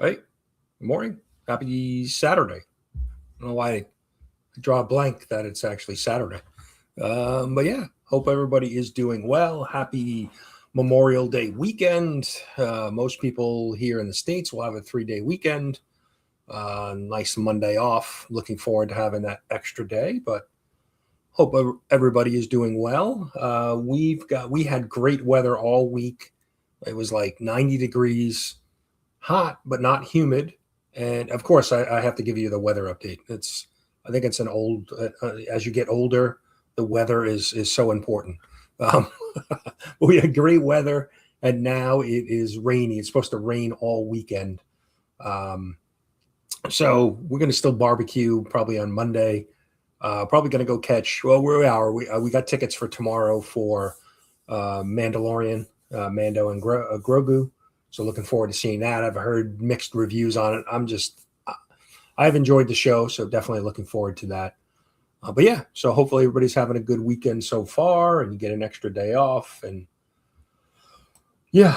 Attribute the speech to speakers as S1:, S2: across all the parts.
S1: Hey, good morning. Happy Saturday. I don't know why I draw a blank that it's actually Saturday. But yeah, hope everybody is doing well. Happy Memorial Day weekend. Most people here in the States will have a 3 day weekend. Nice Monday off. Looking forward to having that extra day, but hope everybody is doing well. We had great weather all week. It was like 90 degrees, hot but not humid. And of course, I have to give you the weather update. I think it's an old. As you get older, the weather is so important. Um, we had great weather, and now it is rainy. It's supposed to rain all weekend. Um, so we're going to still barbecue probably on Monday. Probably going to go catch. Well, where are we? We got tickets for tomorrow for Mandalorian, Mando and Grogu. So looking forward to seeing that. I've heard mixed reviews on it. I've enjoyed the show, so definitely looking forward to that. But yeah, so hopefully everybody's having a good weekend so far, and you get an extra day off. And yeah,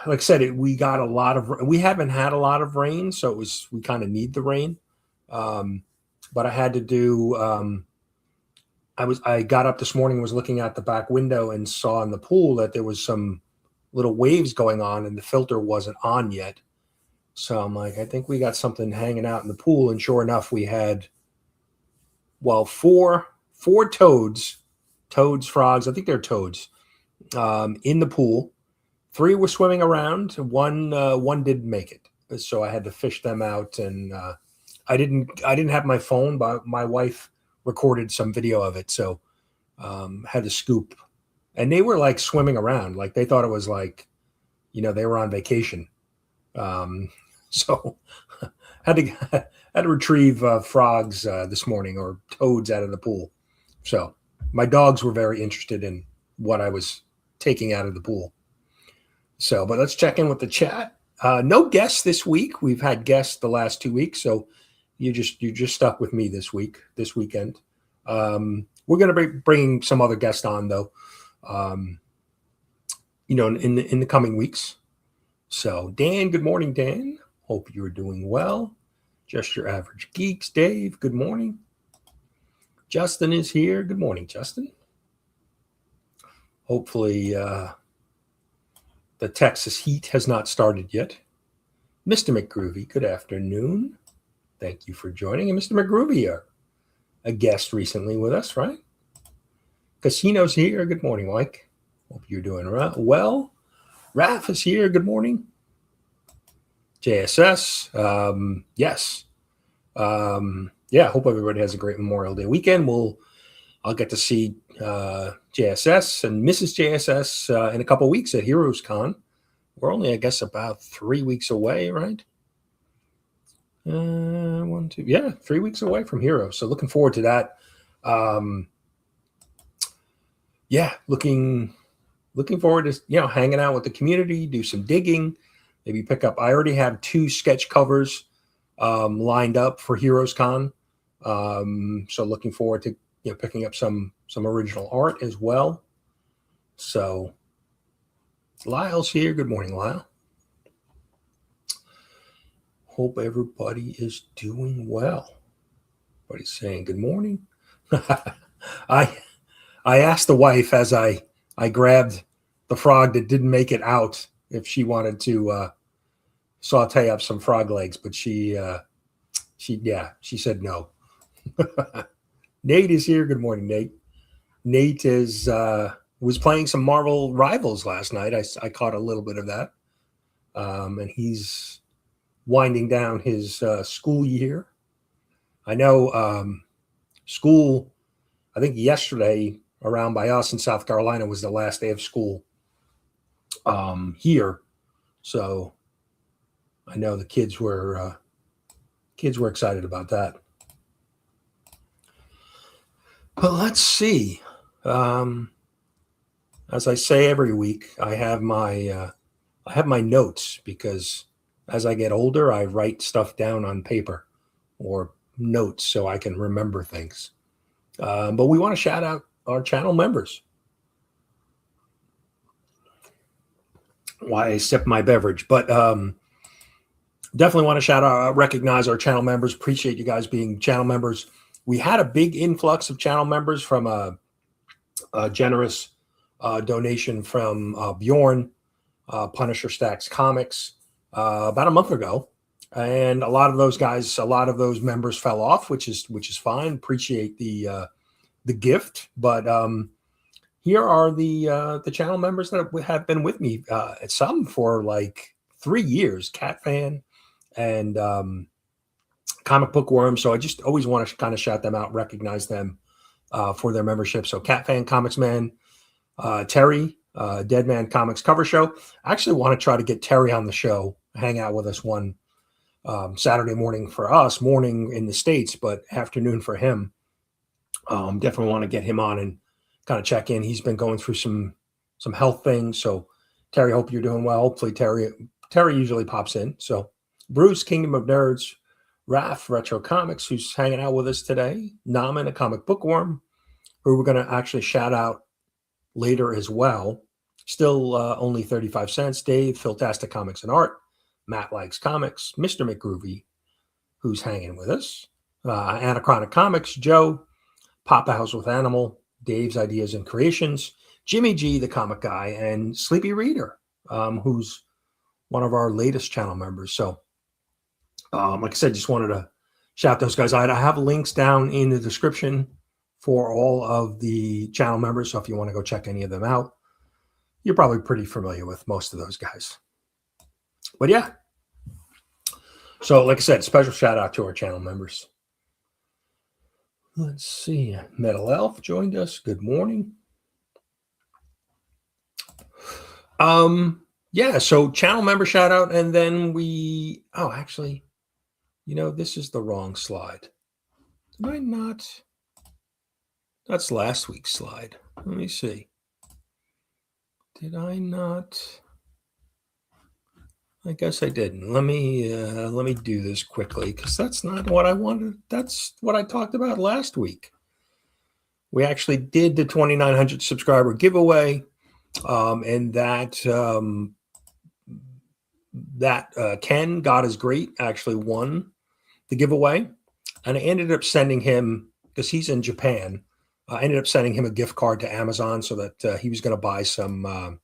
S1: like I said, we haven't had a lot of rain, so we kind of need the rain. Um, but I had to do. I got up this morning, was looking out the back window, and saw in the pool that there was some little waves going on, and the filter wasn't on yet. So I'm like, I think we got something hanging out in the pool, and sure enough, we had four toads, frogs. I think they're toads in the pool. Three were swimming around. One didn't make it, so I had to fish them out. And I didn't have my phone, but my wife recorded some video of it, so had to scoop. And they were like swimming around, like they thought it was like, they were on vacation. So had to had to retrieve frogs this morning, or toads, out of the pool. So my dogs were very interested in what I was taking out of the pool. So, but let's check in with the chat. No guests this week. We've had guests the last 2 weeks, so you're just stuck with me this weekend. We're going to be bringing some other guests on though. In the coming weeks. So, Dan, good morning, Dan. Hope you're doing well. Just Your Average Geeks, Dave, good morning. Justin is here. Good morning, Justin. Hopefully, the Texas heat has not started yet. Mr. McGroovy, good afternoon. Thank you for joining. And Mr. McGroovy, a guest recently with us, right? Casino's here. Good morning, Mike. Hope you're doing well. Raph is here. Good morning. JSS. Yes. Hope everybody has a great Memorial Day weekend. I'll get to see JSS and Mrs. JSS in a couple of weeks at Heroes Con. We're only, I guess, about 3 weeks away, right? 3 weeks away from Heroes. So looking forward to that. Looking forward to hanging out with the community, do some digging, maybe pick up. I already have 2 sketch covers lined up for Heroes Con, so looking forward to picking up some original art as well. So Lyle's here. Good morning, Lyle. Hope everybody is doing well. Everybody's saying good morning. I asked the wife as I grabbed the frog that didn't make it out if she wanted to saute up some frog legs, but she said no. Nate is here. Good morning, Nate. Nate was playing some Marvel Rivals last night. I caught a little bit of that, and he's winding down his school year. I know school. I think yesterday, around by us in South Carolina, was the last day of school here. So I know the kids were excited about that. But let's see. As I say every week, I have my notes, because as I get older, I write stuff down on paper or notes so I can remember things. But we want to shout out our channel members. Why I sip my beverage, but Definitely want to recognize our channel members. Appreciate you guys being channel members. We had a big influx of channel members from a generous donation from Bjorn, Punisher Stacks Comics, about a month ago, and a lot of those members fell off, which is fine. Appreciate the gift, but here are the channel members that have been with me, some for like 3 years, Cat Fan and Comic Book Worm. So I just always want to kind of shout them out, recognize them for their membership. So Cat Fan, Comics Man, Terry, Dead Man Comics Cover Show. I actually want to try to get Terry on the show, hang out with us one Saturday morning for us, morning in the States, but afternoon for him. Definitely want to get him on and kind of check in. He's been going through some health things. So Terry, hope you're doing well. Hopefully Terry usually pops in. So Bruce, Kingdom of Nerds, Raph, Retro Comics, who's hanging out with us today, Naman, a Comic Bookworm, who we're going to actually shout out later as well. Still only 35 cents. Dave, Philtastic Comics and Art, Matt Likes Comics, Mr. McGroovy, who's hanging with us, Anachronic Comics, Joe, Papa House with Animal, Dave's Ideas and Creations, Jimmy G, the comic guy, and Sleepy Reader, who's one of our latest channel members. So, like I said, just wanted to shout those guys out. I have links down in the description for all of the channel members. So if you want to go check any of them out, you're probably pretty familiar with most of those guys. But yeah. So like I said, special shout out to our channel members. Let's see. Metal Elf joined us. Good morning. Yeah, so channel member shout out, and then actually, this is the wrong slide. Did I not? That's last week's slide. Let me see. Did I not? I guess I didn't. Let me do this quickly, because that's not what I wanted. That's what I talked about last week. We actually did the 2,900 subscriber giveaway, and that Ken, God is Great, actually won the giveaway, and I ended up sending him, because he's in Japan, I ended up sending him a gift card to Amazon so that he was going to buy some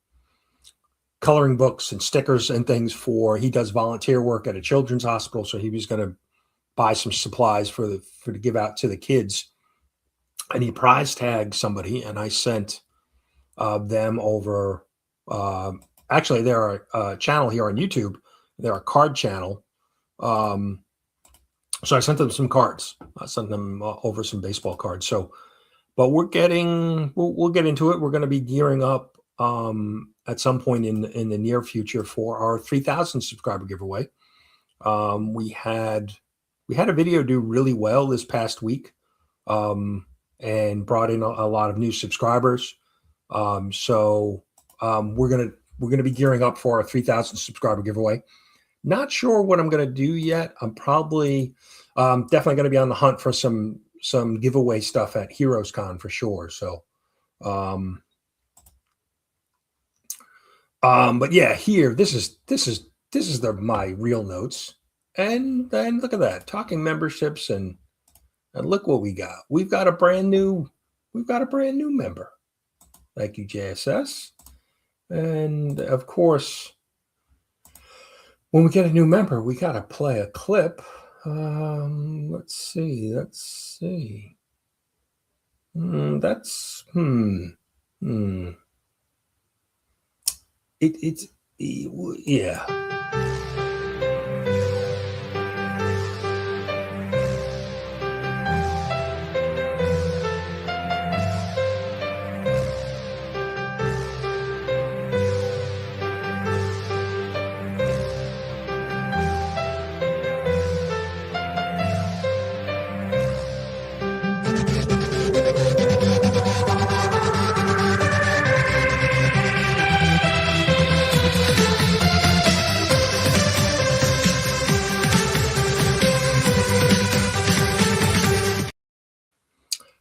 S1: coloring books and stickers and things he does volunteer work at a children's hospital. So he was going to buy some supplies to give out to the kids, and he prize tagged somebody, and I sent them over. Actually, they're a channel here on YouTube. They're a card channel. So I sent them some cards. I sent them over some baseball cards. So, but we'll get into it. We're going to be gearing up at some point in the near future for our 3,000 subscriber giveaway. We had a video do really well this past week, and brought in a lot of new subscribers. So we're gonna be gearing up for our 3,000 subscriber giveaway. Not sure what I'm gonna do yet. I'm probably definitely gonna be on the hunt for some giveaway stuff at Heroes Con for sure. So, but yeah, here this is my real notes, and then look at that, talking memberships, and look what we got. We've got a brand new member. Thank you, JSS. And of course, when we get a new member, we got to play a clip. Let's see. Yeah.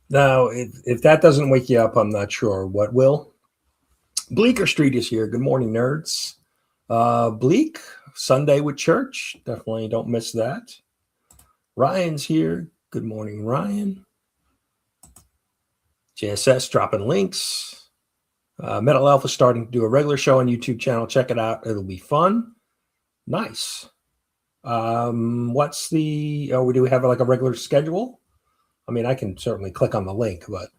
S1: Now, if that doesn't wake you up, I'm not sure what will. Bleecker Street is here. Good morning, nerds. Bleak, Sunday with church. Definitely don't miss that. Ryan's here. Good morning, Ryan. JSS dropping links. Metal Alpha starting to do a regular show on YouTube channel. Check it out. It'll be fun. Nice. What's the, do we have like a regular schedule? I mean, I can certainly click on the link, but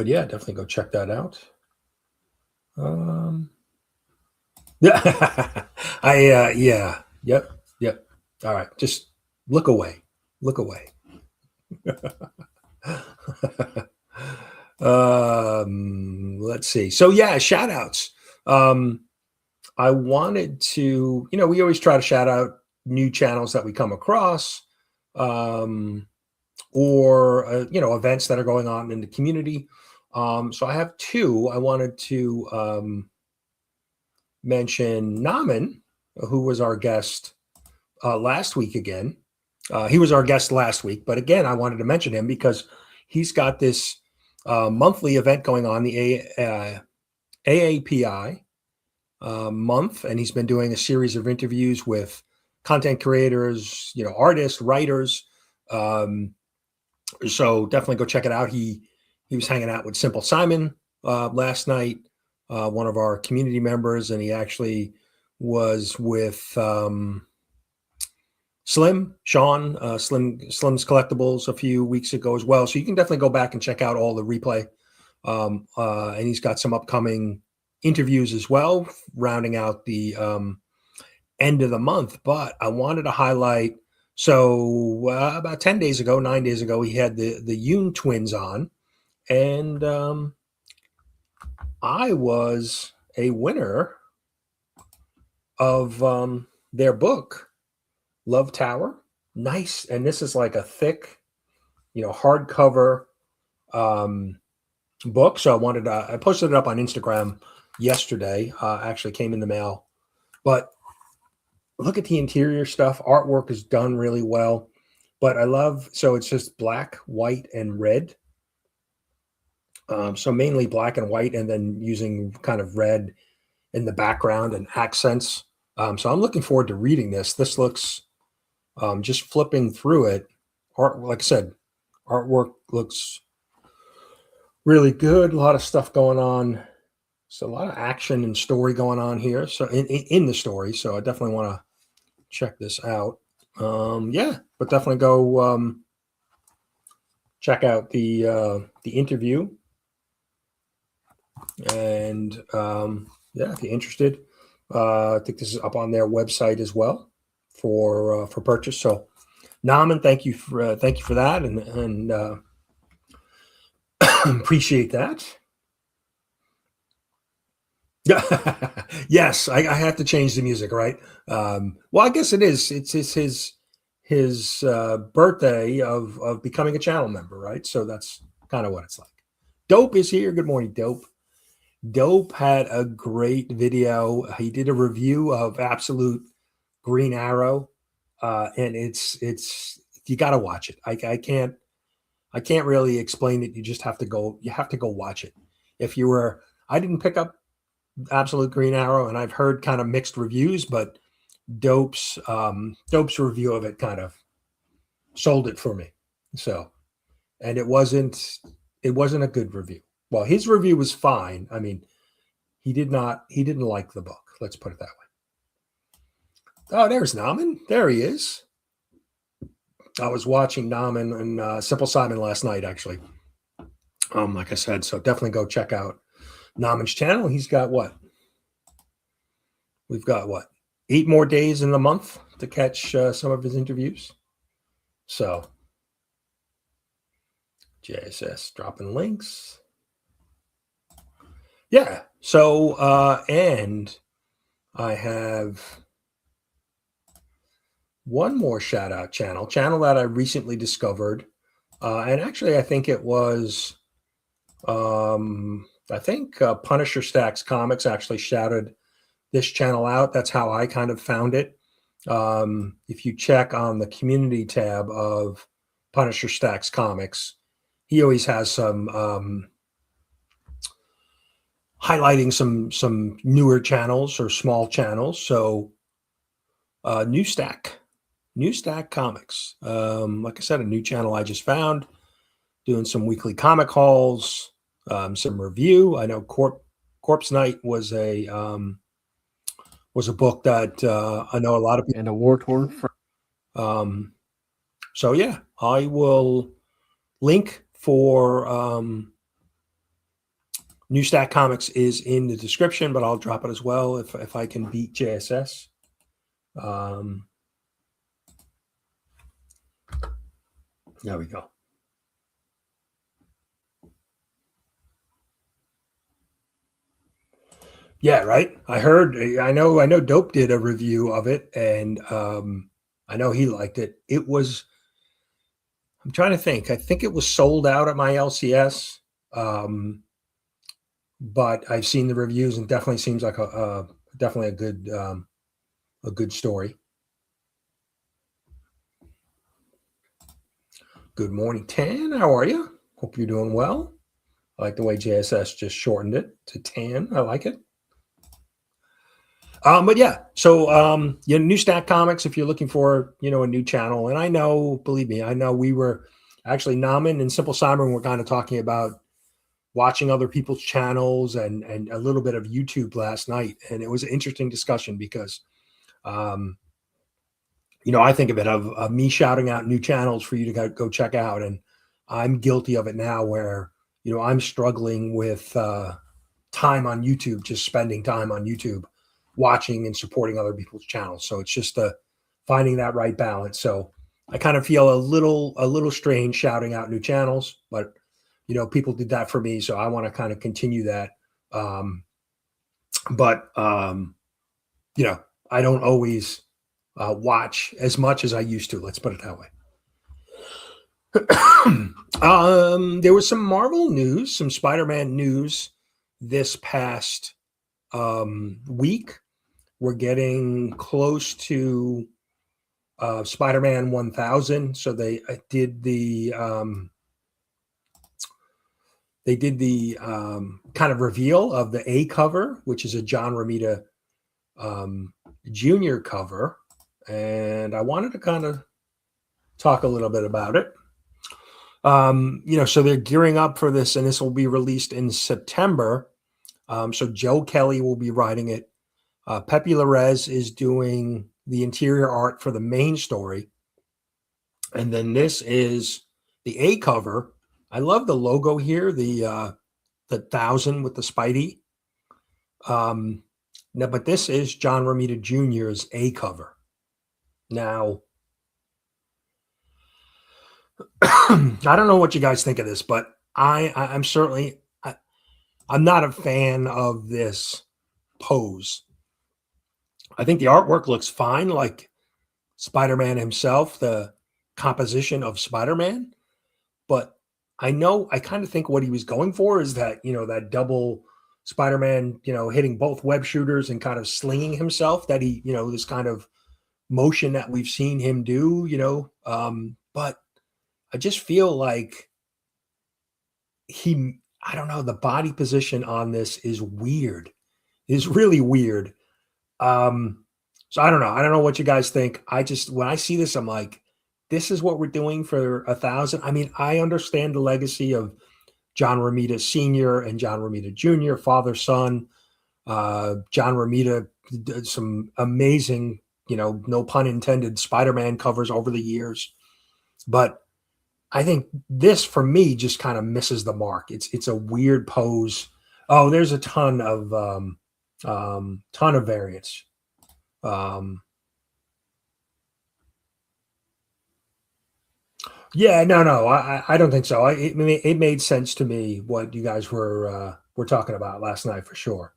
S1: yeah, definitely go check that out. Yeah, yep. All right, just look away. Let's see. So yeah, shout outs. I wanted to, we always try to shout out new channels that we come across, or events that are going on in the community. So I have two. I wanted to mention Naman, who was our guest last week again. He was our guest last week, but again, I wanted to mention him because he's got this monthly event going on, the AAPI month, and he's been doing a series of interviews with content creators, artists, writers. So definitely go check it out. He was hanging out with Simple Simon last night, one of our community members, and he actually was with Slim's Collectibles a few weeks ago as well. So you can definitely go back and check out all the replay. And he's got some upcoming interviews as well, rounding out the end of the month. But I wanted to highlight, so about 9 days ago, he had the Yoon twins on, and I was a winner of their book, Love Tower. Nice. And this is like a thick, hardcover book. So I posted it up on Instagram yesterday. Actually came in the mail. But look at the interior stuff. Artwork is done really well. But so it's just black, white, and red. So mainly black and white, and then using kind of red in the background and accents. So I'm looking forward to reading this. This looks, just flipping through it, like I said, artwork looks really good. A lot of stuff going on. So a lot of action and story going on here. So in the story. So I definitely want to check this out. But definitely go check out the interview. And if you're interested, I think this is up on their website as well for purchase. So Naman, thank you for that, and appreciate that. Yes, I have to change the music, right? Well, I guess it is. It's his birthday of becoming a channel member, right? So that's kind of what it's like. Dope is here. Good morning, Dope. Dope had a great video. He did a review of Absolute Green Arrow, and it's you got to watch it. I can't really explain it. You just have to go. You have to go watch it. I didn't pick up Absolute Green Arrow, and I've heard kind of mixed reviews, but Dope's review of it kind of sold it for me. So, and it wasn't a good review. Well, his review was fine. I mean, he didn't like the book. Let's put it that way. Oh, there's Naman. There he is. I was watching Naman and Simple Simon last night, actually. Like I said, so definitely go check out Naman's channel. He's got what? We've got what? 8 more days in the month to catch some of his interviews. So, JSS dropping links. Yeah. So, and I have one more shout out channel that I recently discovered. And actually, I think it was, Punisher Stacks Comics actually shouted this channel out. That's how I kind of found it. If you check on the community tab of Punisher Stacks Comics, he always has some highlighting some newer channels or small channels. So NewStackComics. Like I said, a new channel I just found, doing some weekly comic hauls, some review. I know Corpse Night was a book that I know a lot of people,
S2: and a war-torn
S1: friend. So yeah, I will link for NewStackComics is in the description, but I'll drop it as well if I can beat JSS. There we go. Yeah, right. I know Dope did a review of it, and I know he liked it. I'm trying to think. I think it was sold out at my LCS. But I've seen the reviews and definitely seems like definitely a good story. Good morning, Tan. How are you? Hope you're doing well. I like the way JSS just shortened it to Tan. I like it. But yeah, so NewStackComics, if you're looking for a new channel, and I know, believe me, I know we were actually Naman and Simple Simon were kind of talking about watching other people's channels and a little bit of YouTube last night, and it was an interesting discussion because, I think of me shouting out new channels for you to go check out, and I'm guilty of it now, where I'm struggling with time on YouTube, just spending time on YouTube, watching and supporting other people's channels. So it's just finding that right balance. So I kind of feel a little strange shouting out new channels, but people did that for me, so I want to kind of continue that. But I don't always watch as much as I used to. Let's put it that way. There was some Marvel news, some Spider-Man news this past week. We're getting close to Spider-Man 1000. So they did the kind of reveal of the A cover, which is a John Romita Jr. cover. And I wanted to kind of talk a little bit about it. So they're gearing up for this, and this will be released in September. So Joe Kelly will be writing it. Pepe Larez is doing the interior art for the main story. And then this is the A cover. I love the logo here, the 1000 with the Spidey. No, but this is John Romita Jr.'s A cover. Now, I don't know what you guys think of this, but I'm certainly I'm not a fan of this pose. I think the artwork looks fine, like Spider-Man himself, the composition of Spider-Man, but I kind of think what he was going for is that, that double Spider-Man, hitting both web shooters and kind of slinging himself, that he, this kind of motion that we've seen him do, but I just feel like I don't know, the body position on this is weird, is really weird. So I don't know what you guys think. When I see this, I'm like, this is what we're doing for 1000. I mean, I understand the legacy of John Romita Sr. and John Romita Jr., father, son. John Romita did some amazing, no pun intended, Spider-Man covers over the years. But I think this, for me, just kind of misses the mark. It's a weird pose. Oh, there's a ton of variants. Yeah, no, I don't think so. It made sense to me what you guys were talking about last night for sure.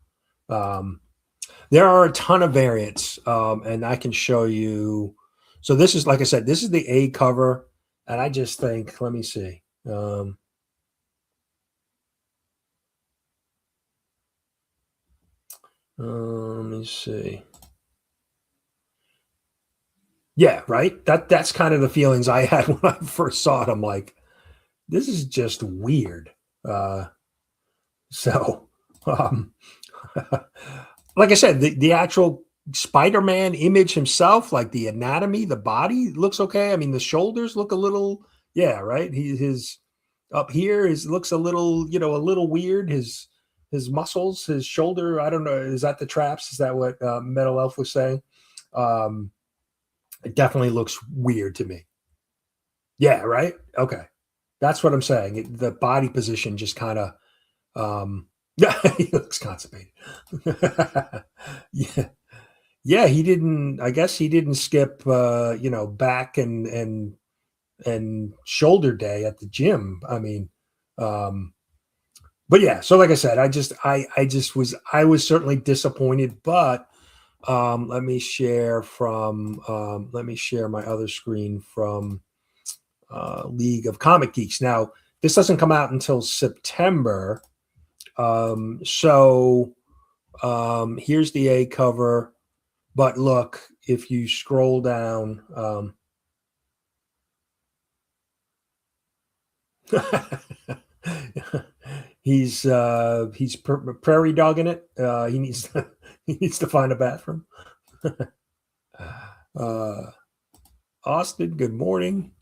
S1: There are a ton of variants, and I can show you. So this is, like I said, this is the A cover, and I just think, let me see. Let me see. Yeah, right. That's kind of the feelings I had when I first saw it. I'm like, this is just weird. So Um, like I said, the actual Spider-Man image himself, like the anatomy, the body looks okay. I mean, the shoulders look a little, yeah, right. His up here is looks a little, a little weird. His muscles, his shoulder. I don't know. Is that the traps? Is that what Metal Elf was saying? Um, it definitely looks weird to me. Yeah, right. Okay, that's what I'm saying. The body position just kind of, yeah, he looks constipated. Yeah, yeah. He didn't. I guess he didn't skip, back and shoulder day at the gym. I mean, um, but yeah. So like I said, I was certainly disappointed, but let me share my other screen from League of Comic Geeks. Now, this doesn't come out until September. So here's the A cover. But look, if you scroll down, he's prairie dogging it. He needs he needs to find a bathroom. Austin, good morning.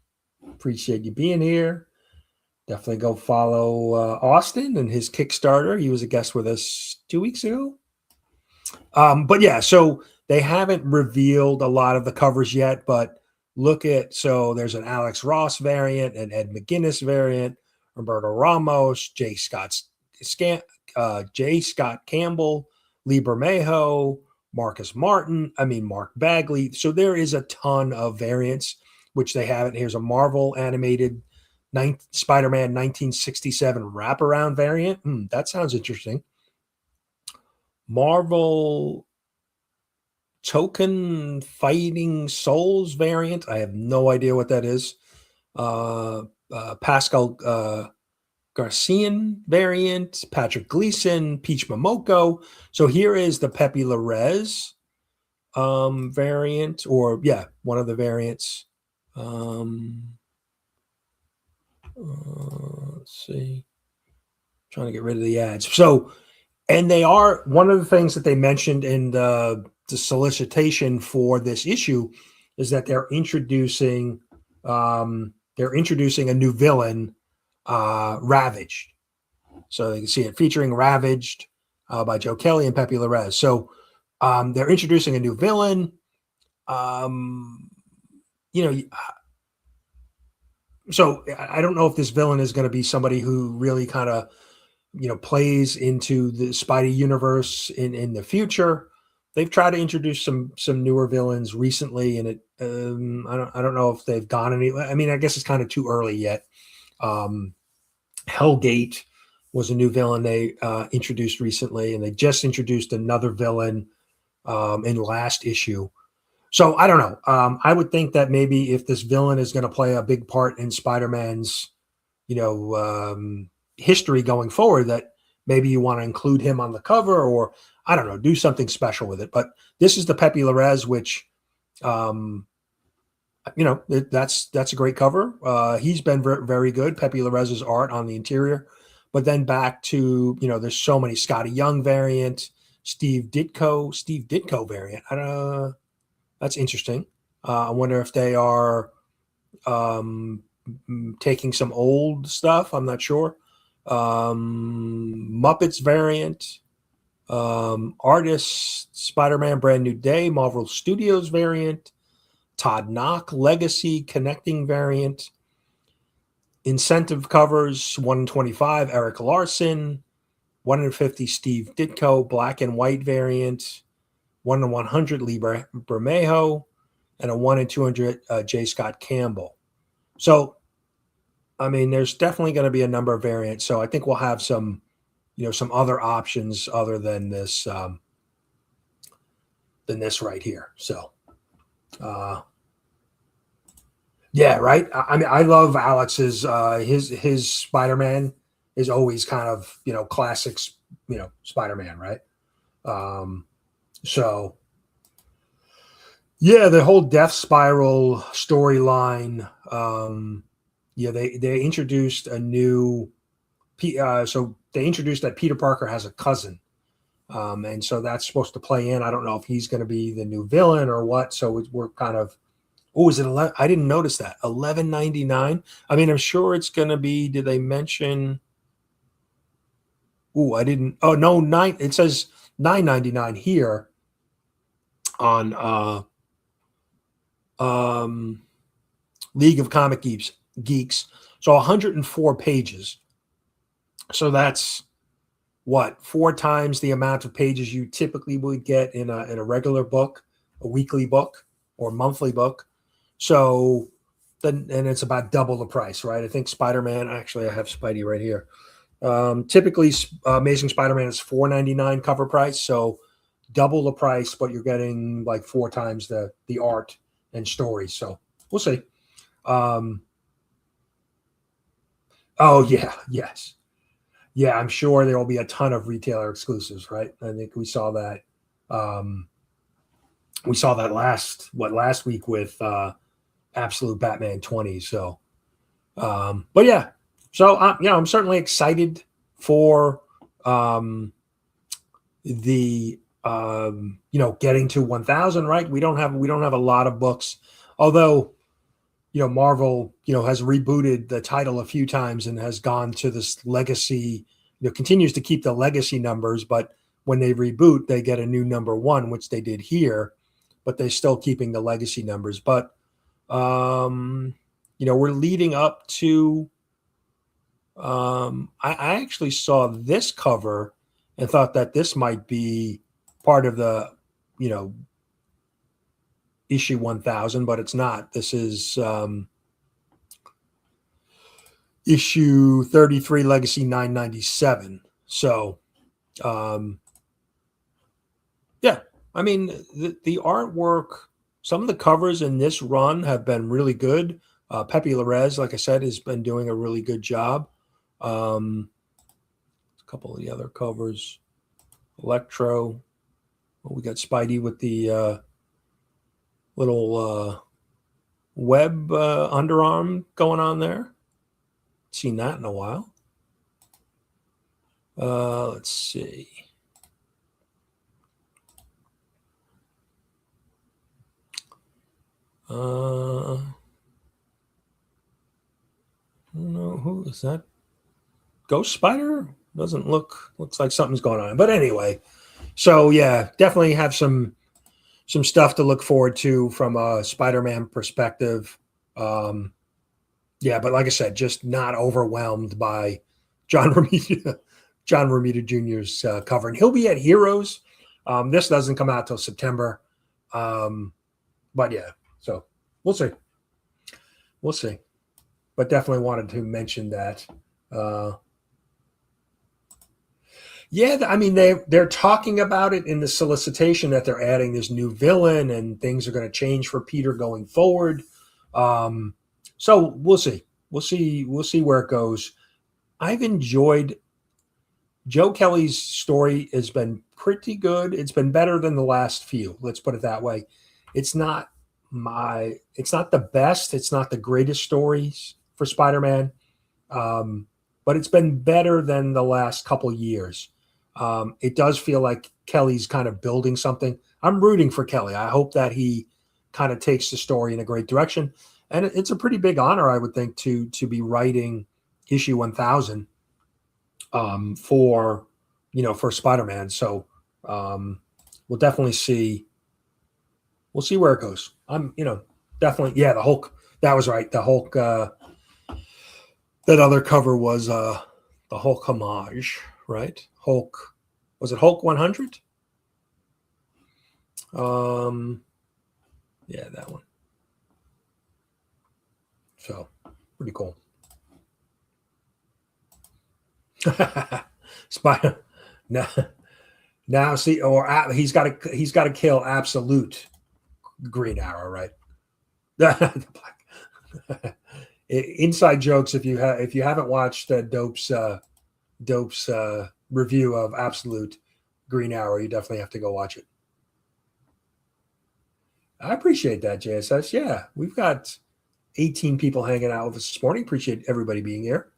S1: Appreciate you being here. Definitely go follow Austin and his Kickstarter. He was a guest with us 2 weeks ago. But yeah, so they haven't revealed a lot of the covers yet, but so there's an Alex Ross variant, an Ed McGuinness variant, Roberto Ramos, J. Scott Campbell, Lee Bermejo, Marcus Martin, Mark Bagley. So there is a ton of variants, which they haven't. Here's a Marvel animated Spider-Man 1967 wraparound variant. That sounds interesting. Marvel Token Fighting Souls variant. I have no idea what that is. Pascal Garcian variant, Patrick Gleason, Peach Momoko. So here is the Pepe Larez variant, or one of the variants. Let's see. Trying to get rid of the ads. So, and they are one of the things that they mentioned in the solicitation for this issue is that they're introducing a new villain, Ravaged. So you can see it featuring Ravaged by Joe Kelly and Pepe Larez. So they're introducing a new villain. So I don't know if this villain is going to be somebody who really kind of, plays into the Spidey universe in the future. They've tried to introduce some newer villains recently, and I don't know if they've gone any. I guess it's kind of too early yet. Hellgate was a new villain they introduced recently, and they just introduced another villain in last issue. So I don't know. I would think that maybe if this villain is going to play a big part in Spider-Man's, history going forward, that maybe you want to include him on the cover, or I don't know, do something special with it. But this is the Pepe Larez, which, that's a great cover. He's been very good. Pepe Larez's art on the interior. But then back to, there's so many Scotty Young variant, Steve Ditko variant. That's interesting. I wonder if they are taking some old stuff. I'm not sure. Muppets variant, artist Spider-Man Brand New Day, Marvel Studios variant, Todd Knock Legacy Connecting variant, incentive covers 1 in 25 Eric Larson, 1 in 50 Steve Ditko black and white variant, 1 in 100 Lee Bermejo, and a 1 in 200 J. Scott Campbell. So there's definitely going to be a number of variants. So I think we'll have some other options other than this right here. So, yeah, right. I love Alex's. His Spider-Man is always kind of classics. Spider-Man, right? So, yeah, the whole Death Spiral storyline. They introduced a new. So they introduced that Peter Parker has a cousin. And so that's supposed to play in. I don't know if he's going to be the new villain or what. So we're kind of, oh, is it 11? I didn't notice that. $11.99. I mean, I'm sure it's going to be, did they mention? Oh, I didn't. Oh, no, it says $9.99 here on League of Comic Geeks. So 104 pages. So that's what, 4 times the amount of pages you typically would get in a regular book, a weekly book or monthly book. So then, and it's about double the price, right? I think Spider-Man, actually I have Spidey right here. Typically Amazing Spider-Man is $4.99 cover price. So double the price, but you're getting like 4 times the art and story. So we'll see. Oh yeah. Yes. Yeah, I'm sure there will be a ton of retailer exclusives, right? I think we saw that. We saw that last week with Absolute Batman 20. So, but yeah, so I'm certainly excited for the getting to 1,000. Right? We don't have a lot of books, although Marvel, has rebooted the title a few times and has gone to this legacy, continues to keep the legacy numbers, but when they reboot, they get a new number 1, which they did here, but they're still keeping the legacy numbers. But, we're leading up to, I actually saw this cover and thought that this might be part of the, issue 1,000, but it's not. This is issue 33, Legacy 997. So, yeah, I mean, the artwork, some of the covers in this run have been really good. Pepe Larraz, like I said, has been doing a really good job. A couple of the other covers, Electro. Well, we got Spidey with the little web underarm going on there. Seen that in a while. Let's see. I don't know, who is that? Ghost Spider? Looks like something's going on. But anyway, so yeah, definitely have some stuff to look forward to from a Spider-Man perspective. Yeah, but like I said, just not overwhelmed by John Romita Jr.'s cover. And he'll be at Heroes. This doesn't come out till September. But yeah, so we'll see. We'll see. But definitely wanted to mention that. Yeah, I mean, they're talking about it in the solicitation that they're adding this new villain and things are going to change for Peter going forward. So we'll see. We'll see where it goes. I've enjoyed Joe Kelly's story. Has been pretty good. It's been better than the last few. Let's put it that way. It's not the best. It's not the greatest stories for Spider-Man. But it's been better than the last couple years. It does feel like Kelly's kind of building something. I'm rooting for Kelly. I hope that he kind of takes the story in a great direction. And it's a pretty big honor, I would think, to be writing issue 1,000 for Spider-Man. So we'll definitely see. We'll see where it goes. I'm, definitely, yeah, the Hulk. That was right. The Hulk. That other cover was the Hulk homage, right? Hulk. Was it Hulk 100? Yeah, that one. So pretty cool. Spider. Now see, or he's got to kill Absolute Green Arrow, right? Inside jokes. If you haven't watched Dope's review of Absolute Green Arrow, you definitely have to go watch it. I appreciate that, JSS. Yeah, we've got 18 people hanging out with us this morning. Appreciate everybody being here.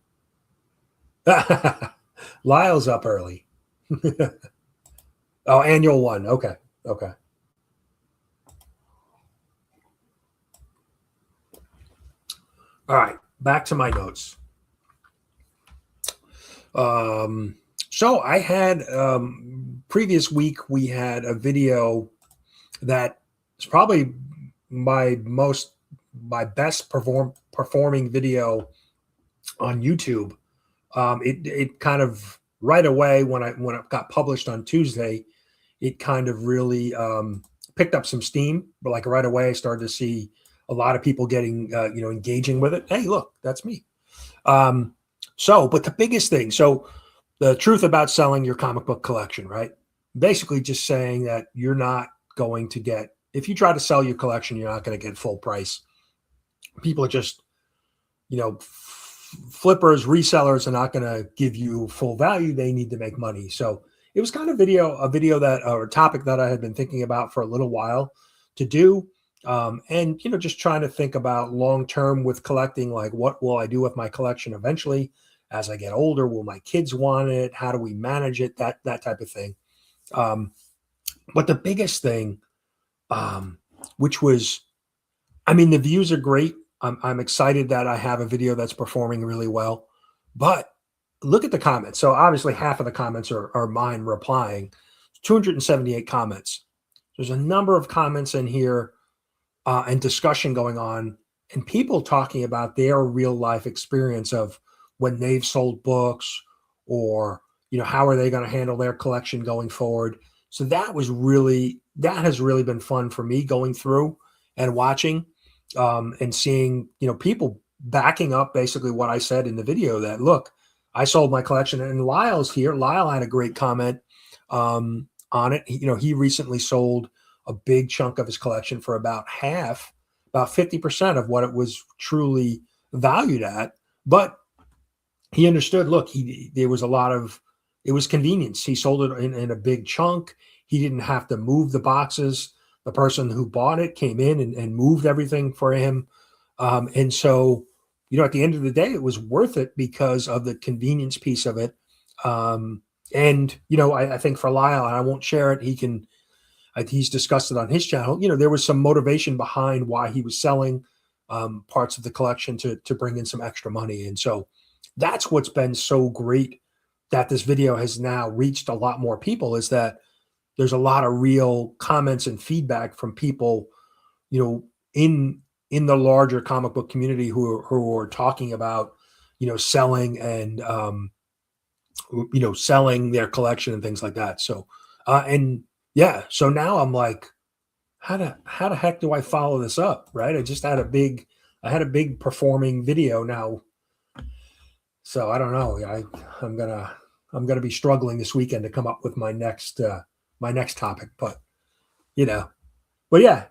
S1: Lyle's up early. Oh, annual one. Okay. Okay. All right. Back to my notes. So I had previous week we had a video that is probably my best performing video on YouTube. It kind of right away when it got published on Tuesday, it kind of really picked up some steam. But like right away, I started to see a lot of people getting engaging with it. Hey, look, that's me. But the biggest thing, so the truth about selling your comic book collection, right? Basically, just saying that you're not going to get, if you try to sell your collection, you're not going to get full price. People are just, flippers, resellers are not going to give you full value. They need to make money. So it was kind of a video that, or a topic that I had been thinking about for a little while to do. And just trying to think about long term with collecting, like what will I do with my collection eventually as I get older? Will my kids want it? How do we manage it? That type of thing. But the biggest thing, which was, the views are great. I'm excited that I have a video that's performing really well, but look at the comments. So obviously half of the comments are mine replying. 278 comments. There's a number of comments in here and discussion going on, and people talking about their real life experience of when they've sold books, or how are they going to handle their collection going forward. So that has really been fun for me going through and watching and seeing people backing up basically what I said in the video, that look, I sold my collection. And Lyle's here. Lyle had a great comment on it. He recently sold a big chunk of his collection for about 50% of what it was truly valued at. But he understood, look, there was it was convenience. He sold it in a big chunk. He didn't have to move the boxes. The person who bought it came in and moved everything for him. And so, at the end of the day, it was worth it because of the convenience piece of it. I think for Lyle, and I won't share it, he's discussed it on his channel. There was some motivation behind why he was selling parts of the collection to bring in some extra money. And so that's what's been so great, that this video has now reached a lot more people, is that there's a lot of real comments and feedback from people, in the larger comic book community who are talking about, selling and, selling their collection and things like that. So, so now I'm like, how the heck do I follow this up? Right. I had a big performing video now. So I don't know. I'm going to be struggling this weekend to come up with my next topic, but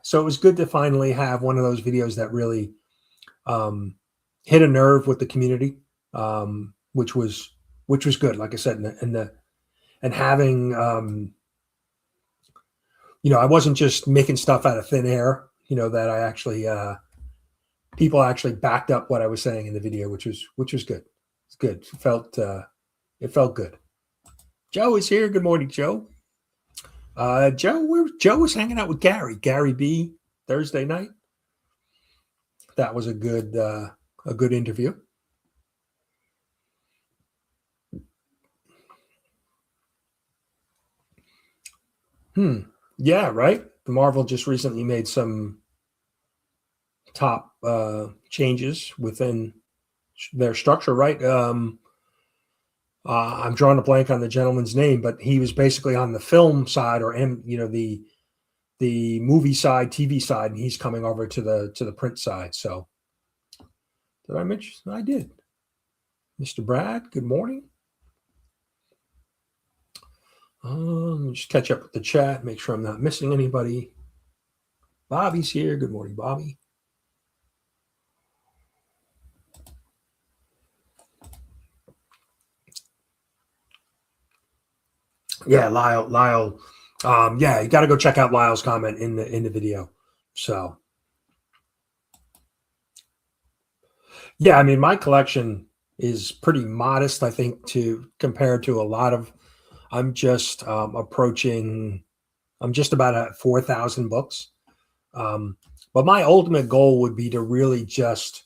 S1: so it was good to finally have one of those videos that really hit a nerve with the community, which was good. Like I said, and having, I wasn't just making stuff out of thin air, that I actually, people actually backed up what I was saying in the video, which was good. It's good. It felt good. Joe is here. Good morning, Joe. Joe was hanging out with Gary B Thursday night. That was a good interview. Yeah, right. The Marvel just recently made some top changes within their structure, right? I'm drawing a blank on the gentleman's name, but he was basically on the film side, or the movie side, TV side, and he's coming over to the print side. So, did I mention? I did. Mr. Brad, good morning. Just catch up with the chat, make sure I'm not missing anybody. Bobby's here. Good morning, Bobby. Yeah, Lyle. Yeah, you got to go check out Lyle's comment in the video. So, yeah, my collection, is pretty modest, I think, to compare to a lot of. I'm just approaching. I'm just about at 4,000 books. But my ultimate goal would be to really just,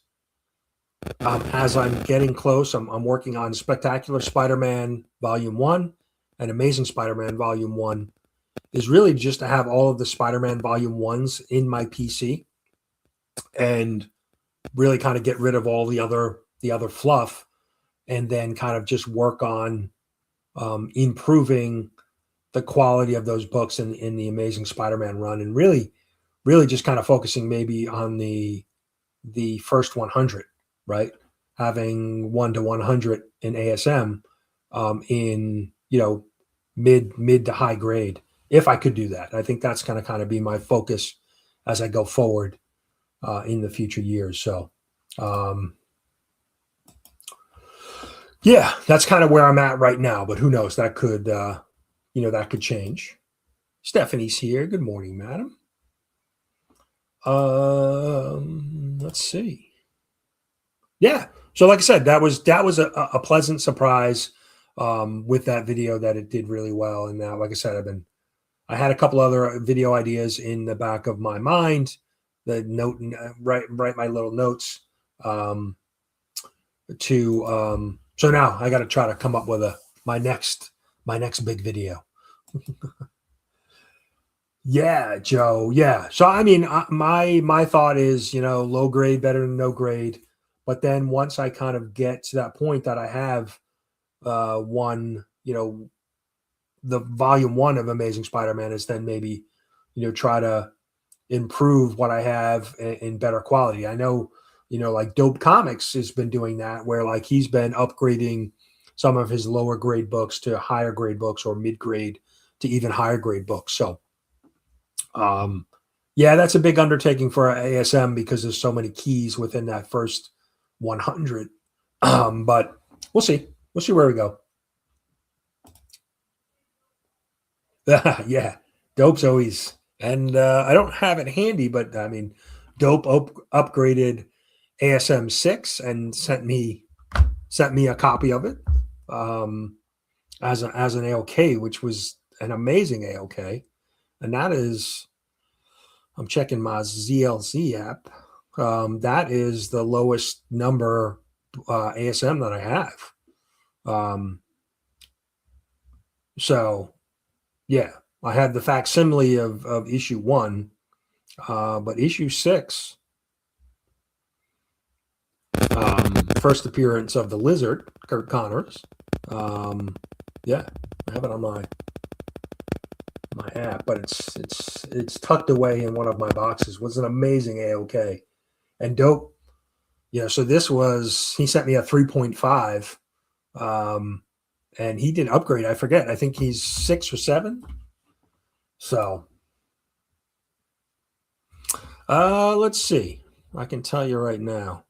S1: as I'm getting close, I'm working on Spectacular Spider-Man Volume 1 and Amazing Spider-Man Volume 1, is really just to have all of the Spider-Man Volume 1s in my PC and really kind of get rid of all the other fluff, and then kind of just work on improving the quality of those books in the Amazing Spider-Man run, and really just kind of focusing maybe on the first 100, right? Having 1 to 100 in ASM, in mid to high grade, if I could do that. I think that's going to kind of be my focus as I go forward in the future years. So yeah, that's kind of where I'm at right now, but who knows? That could that could change. Stephanie's here. Good morning, madam. Let's see. Yeah. So like I said, that was a pleasant surprise with that video, that it did really well. And now, like I said, I had a couple other video ideas in the back of my mind, the note, write my little notes so now I got to try to come up with my next big video. Yeah, Joe. Yeah. So I mean, my thought is, low grade better than no grade. But then once I kind of get to that point that I have one, the volume 1 of Amazing Spider-Man, is then maybe, try to improve what I have in better quality. I know, like Dope Comics has been doing that, where like he's been upgrading some of his lower grade books to higher grade books, or mid grade to even higher grade books. So yeah, that's a big undertaking for ASM because there's so many keys within that first 100. But we'll see where we go. Yeah, Dope's always, and I don't have it handy, but I mean, Dope upgraded ASM 6 and sent me a copy of it as an AOK, which was an amazing AOK. And that is, I'm checking my ZLZ app. That is the lowest number ASM that I have. So yeah, I had the facsimile of issue 1, but issue 6, first appearance of the Lizard, Kurt Connors. Yeah, I have it on my app, but it's tucked away in one of my boxes. Was an amazing AOK. And Dope, so this was, he sent me a 3.5, and he did upgrade. I forget. I think he's 6 or 7. So let's see. I can tell you right now.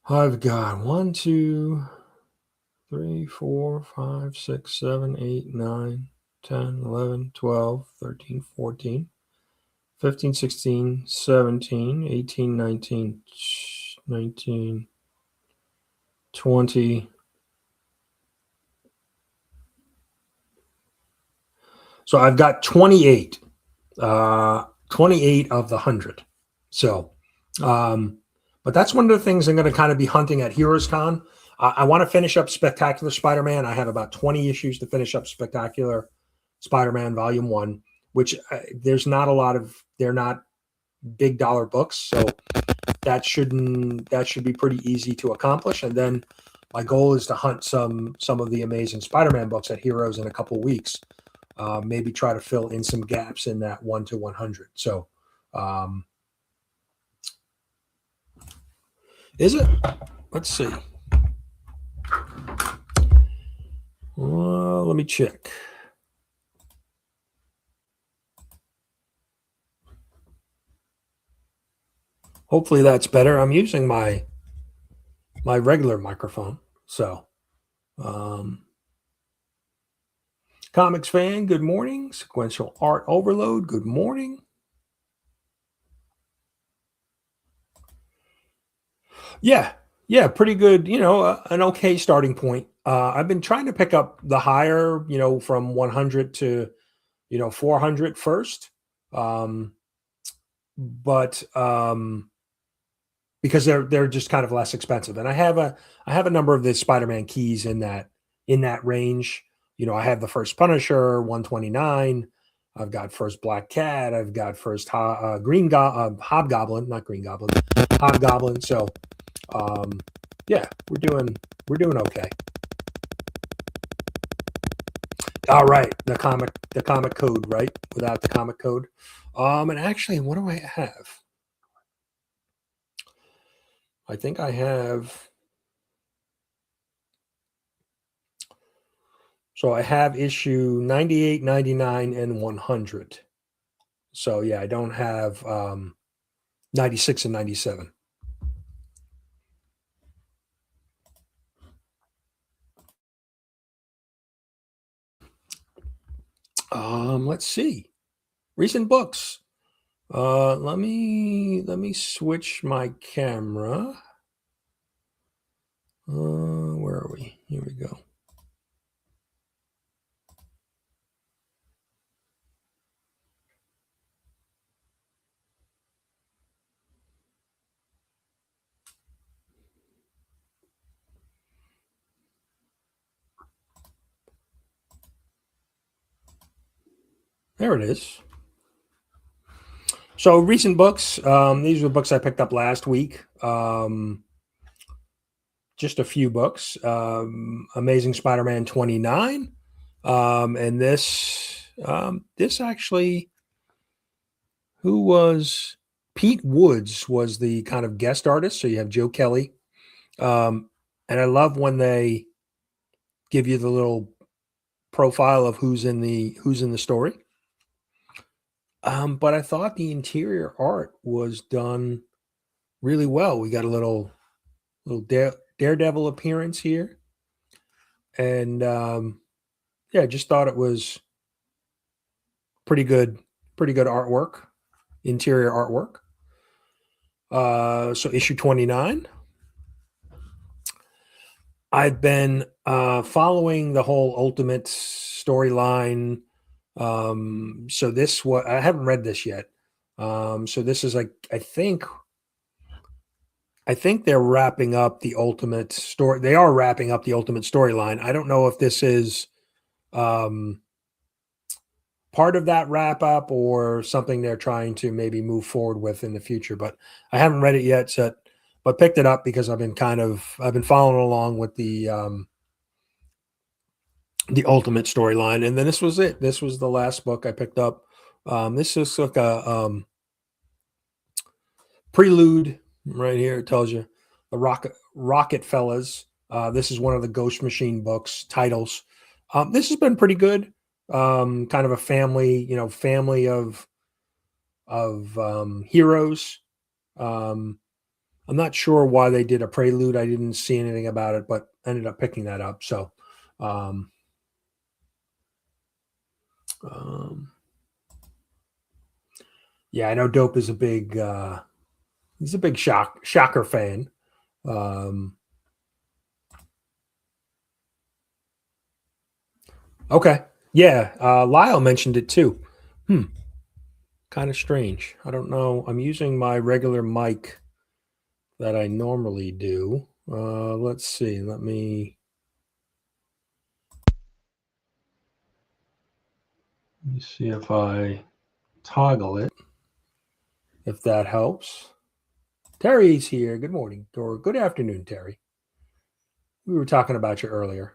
S1: I've got 1, 2, 3, 4, 5, 6, 7, 8, 9, 10, 11, 12, 13, 14, 15, 16, 17, 18, 19, 19, 20. So I've got 28, 28 of the 100. So, but that's one of the things I'm going to kind of be hunting at Heroes Con. I want to finish up Spectacular Spider-Man. I have about 20 issues to finish up Spectacular Spider-Man Volume 1, which there's not a lot of, they're not big dollar books. So that should be pretty easy to accomplish. And then my goal is to hunt some of the Amazing Spider-Man books at Heroes in a couple of weeks. Maybe try to fill in some gaps in that 1 to 100. So, is it? Let's see. Let me check. Hopefully that's better. I'm using my regular microphone. So, Comics Fan, good morning. Sequential Art Overload, good morning. Yeah, yeah, pretty good. An okay starting point. I've been trying to pick up the higher, from 100 to 400 first, um, but because they're just kind of less expensive, and I have a number of the Spider-Man keys in that range. I have the first Punisher 129. I've got first Black Cat. I've got first Hobgoblin, not Green Goblin, Hobgoblin. So um, yeah, we're doing okay. All right, the comic code, right? Without the comic code. And actually, what do I have? I think I have. So I have issue 98, 99, and 100. So yeah, I don't have 96 and 97. Let's see. Recent books. Let me switch my camera. Where are we? Here we go. There it is. So recent books. These were books I picked up last week. Just a few books. Amazing Spider-Man 29. And this actually, who was Pete Woods was the kind of guest artist. So you have Joe Kelly. And I love when they give you the little profile of who's in the story. But I thought the interior art was done really well. We got a little Daredevil appearance here, and yeah, I just thought it was pretty good artwork, interior artwork. So issue 29. I've been following the whole Ultimate storyline. So this what I haven't read this yet. So this is like I think they're wrapping up the Ultimate story. They are wrapping up the Ultimate storyline. I don't know if this is um, part of that wrap up or something they're trying to maybe move forward with in the future. But I haven't read it yet. So, but picked it up because I've been following along with the Ultimate storyline, and then this was it. This was the last book I picked up. This is like a prelude right here. It tells you the Rocket Fellas. This is one of the Ghost Machine books titles. This has been pretty good. Kind of a family of heroes. Um, I'm not sure why they did a prelude. I didn't see anything about it, but ended up picking that up. So, um, um, yeah, I know Dope is a big he's a big shocker fan. Um, okay, yeah, Lyle mentioned it too. Hmm, kind of strange. I don't know. I'm using my regular mic that I normally do. Let's see. Let me see if I toggle it. If that helps. Terry's here. Good morning or good afternoon, Terry. We were talking about you earlier.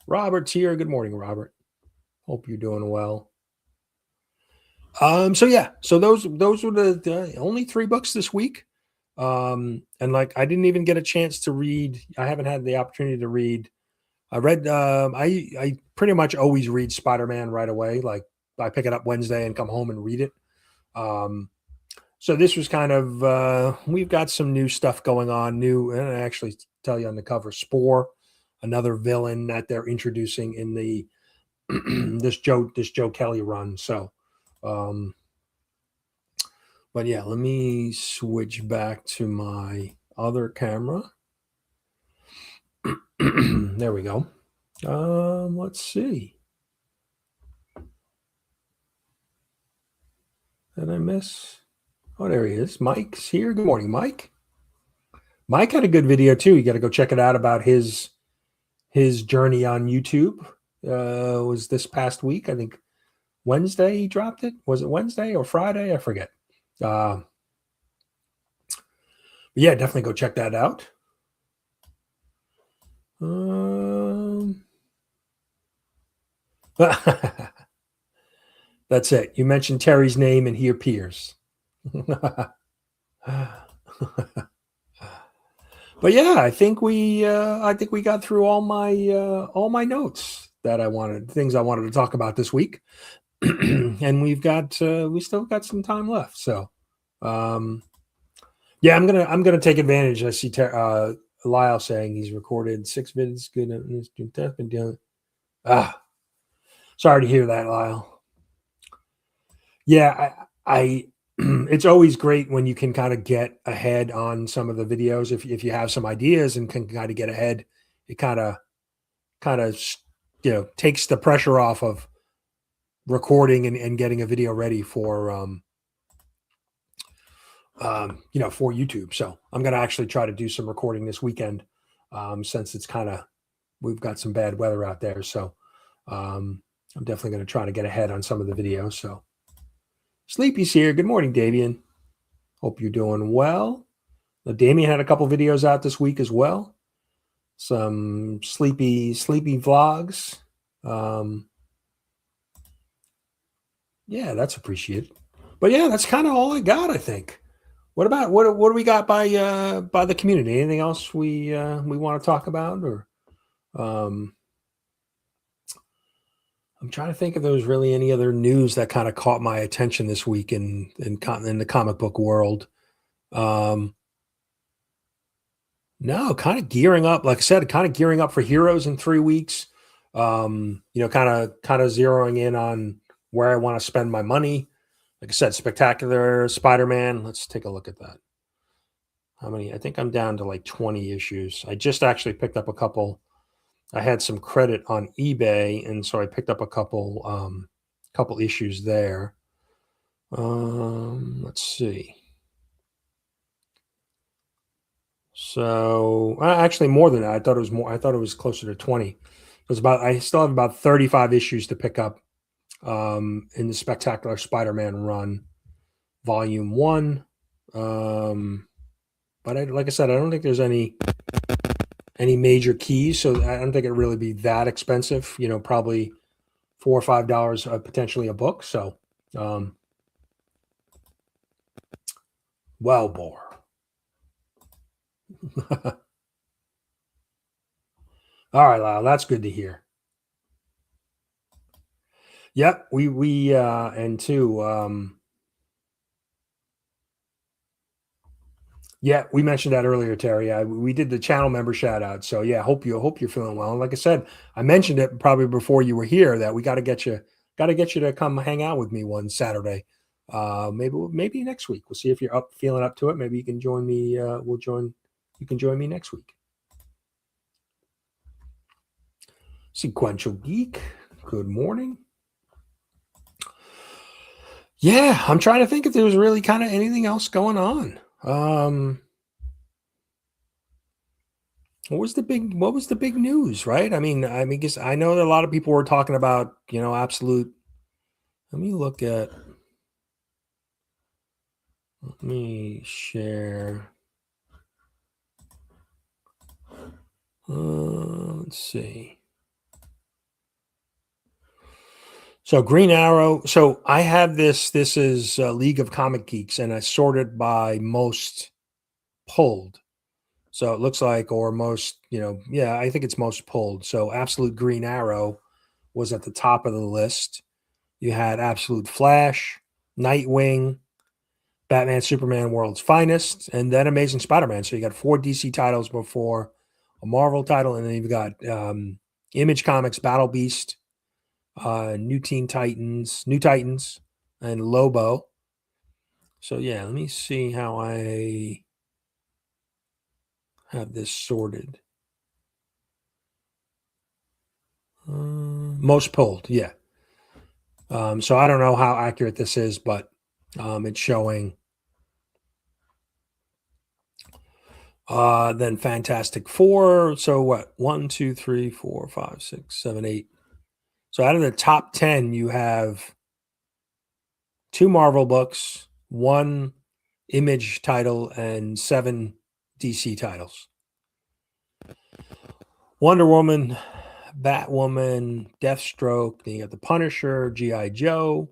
S1: Robert's here. Good morning, Robert. Hope you're doing well. So yeah, so those were the only three books this week. And like I didn't even get a chance to read. I haven't had the opportunity to read. I read. I pretty much always read Spider-Man right away. Like I pick it up Wednesday and come home and read it. Um, so this was kind of we've got some new stuff going on. New, and I actually tell you on the cover, Spore, another villain that they're introducing in the this Joe Kelly run. So, um, but yeah, let me switch back to my other camera. There we go. Let's see. Did I miss? Oh, there he is. Mike's here. Good morning, Mike. Mike had a good video too. You got to go check it out about his journey on YouTube. Was this past week? I think Wednesday he dropped it. Was it Wednesday or Friday? I forget. Yeah, definitely go check that out. That's it. You mentioned Terry's name and he appears. But yeah, I think we got through all my notes that things I wanted to talk about this week, and we still got some time left. So, yeah, I'm gonna take advantage. I see Lyle saying he's recorded 6 vids. Good, been doing. Sorry to hear that, Lyle. Yeah, I it's always great when you can kind of get ahead on some of the videos. If you have some ideas and can kind of get ahead, it kind of takes the pressure off of recording and getting a video ready for for YouTube. So I'm going to actually try to do some recording this weekend, since it's we've got some bad weather out there. So I'm definitely going to try to get ahead on some of the videos. So Sleepy's here. Good morning, Davian. Hope you're doing well. Damien had a couple videos out this week as well. Some sleepy vlogs. Yeah, that's appreciated. But yeah, that's kind of all I got, I think. What do we got by the community? Anything else we want to talk about? Or I'm trying to think if there was really any other news that kind of caught my attention this week in the comic book world. No, kind of gearing up. Like I said, kind of gearing up for Heroes in 3 weeks. Kind of zeroing in on where I want to spend my money. Like I said, Spectacular Spider-Man. Let's take a look at that. How many? I think I'm down to like 20 issues. I just actually picked up a couple. I had some credit on eBay, and so I picked up a couple issues there. Let's see. So actually more than that. I thought it was more. I thought it was closer to 20. I still have about 35 issues to pick up in the Spectacular Spider-Man run, Volume 1. But like I said, I don't think there's any major keys, so I don't think it'd really be that expensive. Probably $4 or $5 potentially a book. So, well, bore. All right, Lyle, that's good to hear. Yep, we and two. Yeah, we mentioned that earlier, Terry. We did the channel member shout out. So yeah, hope you're feeling well. And like I said, I mentioned it probably before you were here that we got to get you to come hang out with me one Saturday. Maybe next week. We'll see if you're feeling up to it. Maybe you can join me. You can join me next week. Sequential Geek. Good morning. Yeah, I'm trying to think if there was really kind of anything else going on. What was the big news, right? I mean, because I know that a lot of people were talking about, absolute. Let me share. Let's see. So Green Arrow. So I have this. This is League of Comic Geeks, and I sorted by most pulled. So it looks like, or most, I think it's most pulled. So Absolute Green Arrow was at the top of the list. You had Absolute Flash, Nightwing, Batman, Superman, World's Finest, and then Amazing Spider-Man. So you got 4 DC titles before a Marvel title, and then you've got Image Comics, Battle Beast, New Titans, and Lobo. So yeah, let me see how have this sorted. Most pulled, yeah. So I don't know how accurate this is, but it's showing. Then Fantastic Four. So what? 1, 2, 3, 4, 5, 6, 7, 8. So out of the top 10, you have 2 Marvel books, 1 Image title, and 7 DC titles. Wonder Woman, Batwoman, Deathstroke. Then you got the Punisher, G.I. Joe,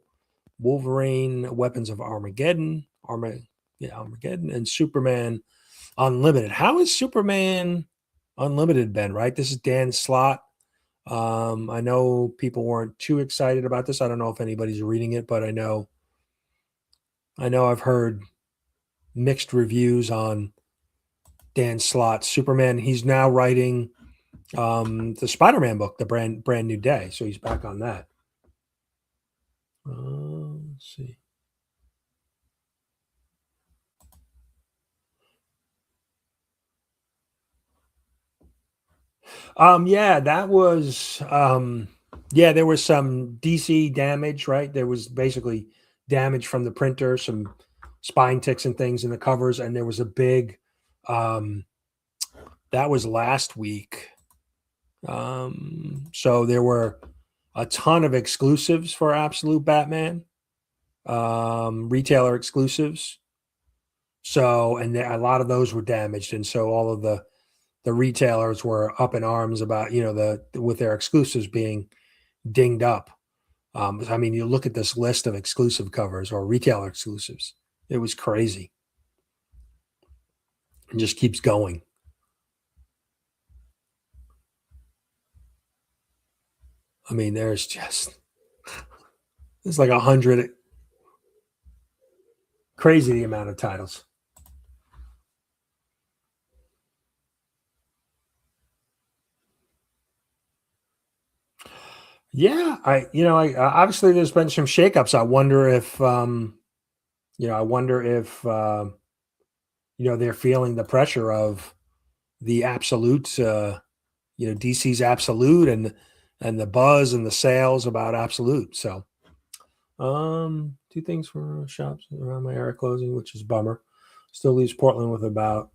S1: Wolverine, Weapons of Armageddon, Armageddon, and Superman Unlimited. How is Superman Unlimited been, right? This is Dan Slott. I know people weren't too excited about this. I don't know if anybody's reading it, but I know I've heard mixed reviews on Dan Slott's Superman. He's now writing the Spider-Man book, the brand new day. So he's back on that. Let's see. Yeah, that was there was some DC damage, right? There was basically damage from the printer, some spine ticks and things in the covers, and there was a big that was last week. So there were a ton of exclusives for Absolute Batman, retailer exclusives. So, and a lot of those were damaged, and so all of the retailers were up in arms about with their exclusives being dinged up. I mean, you look at this list of exclusive covers or retailer exclusives; it was crazy, and just keeps going. I mean, there's like 100, crazy the amount of titles. Yeah, I obviously there's been some shakeups. I wonder if they're feeling the pressure of the absolute, DC's absolute and the buzz and the sales about absolute. So, 2 things for shops around my area closing, which is a bummer. Still leaves Portland with about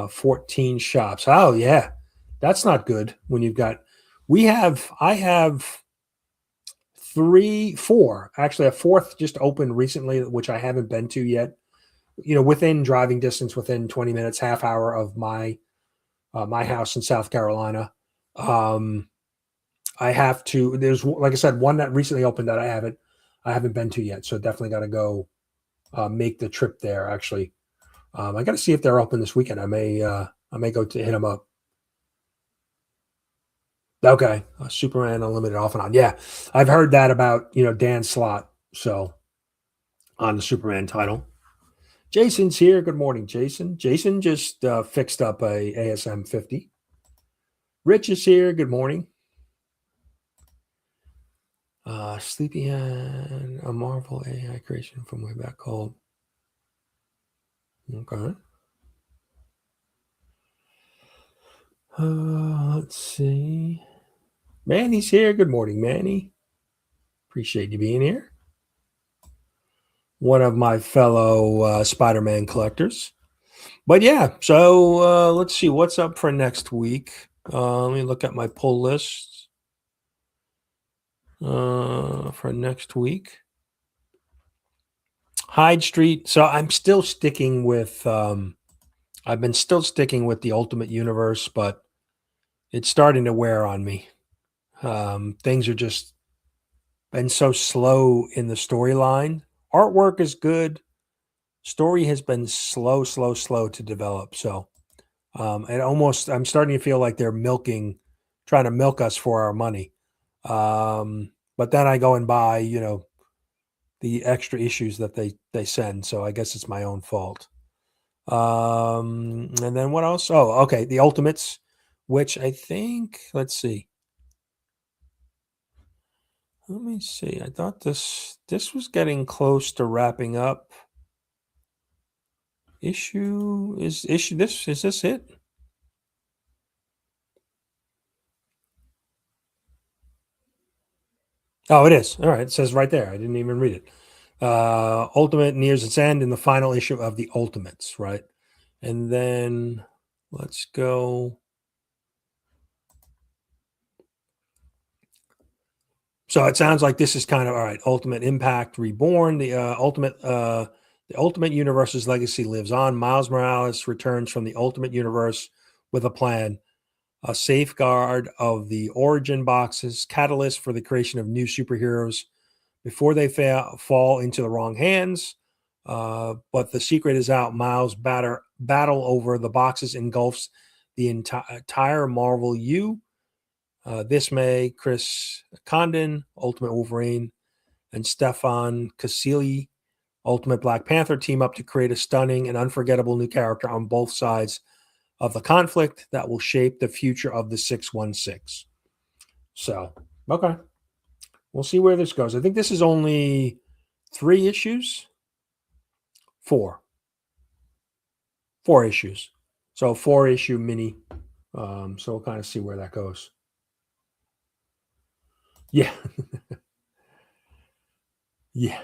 S1: 14 shops. Oh yeah, that's not good. When you've got, I have 3, 4, actually a 4th just opened recently, which I haven't been to yet. Within driving distance, within 20 minutes, half hour of my house in South Carolina. I have to. There's, like I said, one that recently opened that I haven't been to yet. So definitely got to go make the trip there. Actually, I got to see if they're open this weekend. I may go to hit them up. Okay, Superman Unlimited off and on. Yeah, I've heard that about Dan Slott. So on the Superman title. Jason's here. Good morning, Jason. Jason just fixed up a ASM 50. Rich is here. Good morning. Sleepyhead, a Marvel AI creation from way back called. Okay. Let's see. Manny's here. Good morning, Manny. Appreciate you being here. One of my fellow Spider-Man collectors. But yeah, so let's see what's up for next week. Let me look at my pull list for next week. Hyde Street. So I'm still sticking with. I've been still sticking with the Ultimate Universe, but it's starting to wear on me. Things are just been so slow in the storyline. Artwork is good. Story has been slow to develop. So, I'm starting to feel like they're trying to milk us for our money. But then I go and buy, the extra issues that they send. So I guess it's my own fault. And then what else? Oh, okay. The Ultimates, which I think, let's see. Let me see. I thought this was getting close to wrapping up. Is this it? Oh, it is. All right. It says right there. I didn't even read it. Ultimate nears its end in the final issue of the Ultimates, right? And then let's go. So it sounds like this is kind of all right. Ultimate Impact Reborn. The Ultimate Universe's legacy lives on. Miles Morales returns from the Ultimate Universe with a plan, a safeguard of the origin boxes, catalyst for the creation of new superheroes before they fall into the wrong hands. But the secret is out. Miles' battle over the boxes engulfs the entire Marvel U. This May, Chris Condon, Ultimate Wolverine, and Stefan Casilli, Ultimate Black Panther, team up to create a stunning and unforgettable new character on both sides of the conflict that will shape the future of the 616. So, okay. We'll see where this goes. I think this is only 3 issues. 4 issues. So 4-issue mini. So we'll kind of see where that goes. Yeah. Yeah.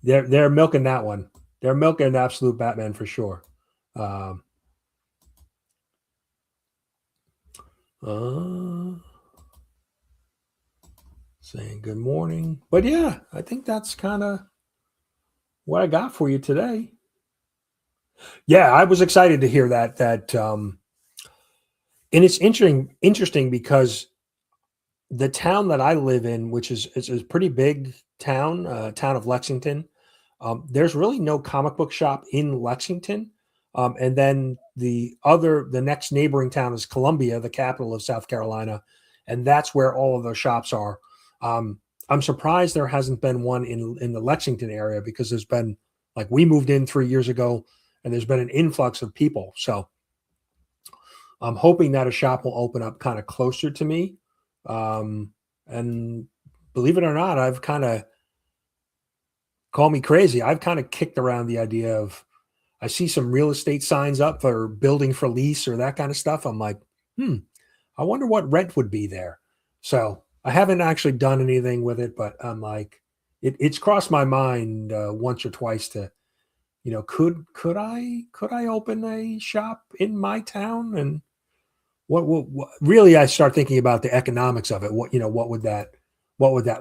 S1: They're milking that one. They're milking Absolute Batman for sure. Saying good morning. But yeah, I think that's kind of what I got for you today. Yeah, I was excited to hear that and it's interesting because the town that I live in, which is a pretty big town, town of Lexington, there's really no comic book shop in Lexington. And then the next neighboring town is Columbia, the capital of South Carolina, and that's where all of those shops are. I'm surprised there hasn't been one in the Lexington area because there's been, like, we moved in 3 years ago, and there's been an influx of people. So I'm hoping that a shop will open up kind of closer to me. And believe it or not, I've kind of, call me crazy, I've kind of kicked around the idea of, I see some real estate signs up for building for lease or that kind of stuff. I'm like, I wonder what rent would be there. So I haven't actually done anything with it, but I'm like, it's crossed my mind once or twice to, could I open a shop in my town? And what really, I start thinking about the economics of it. What would that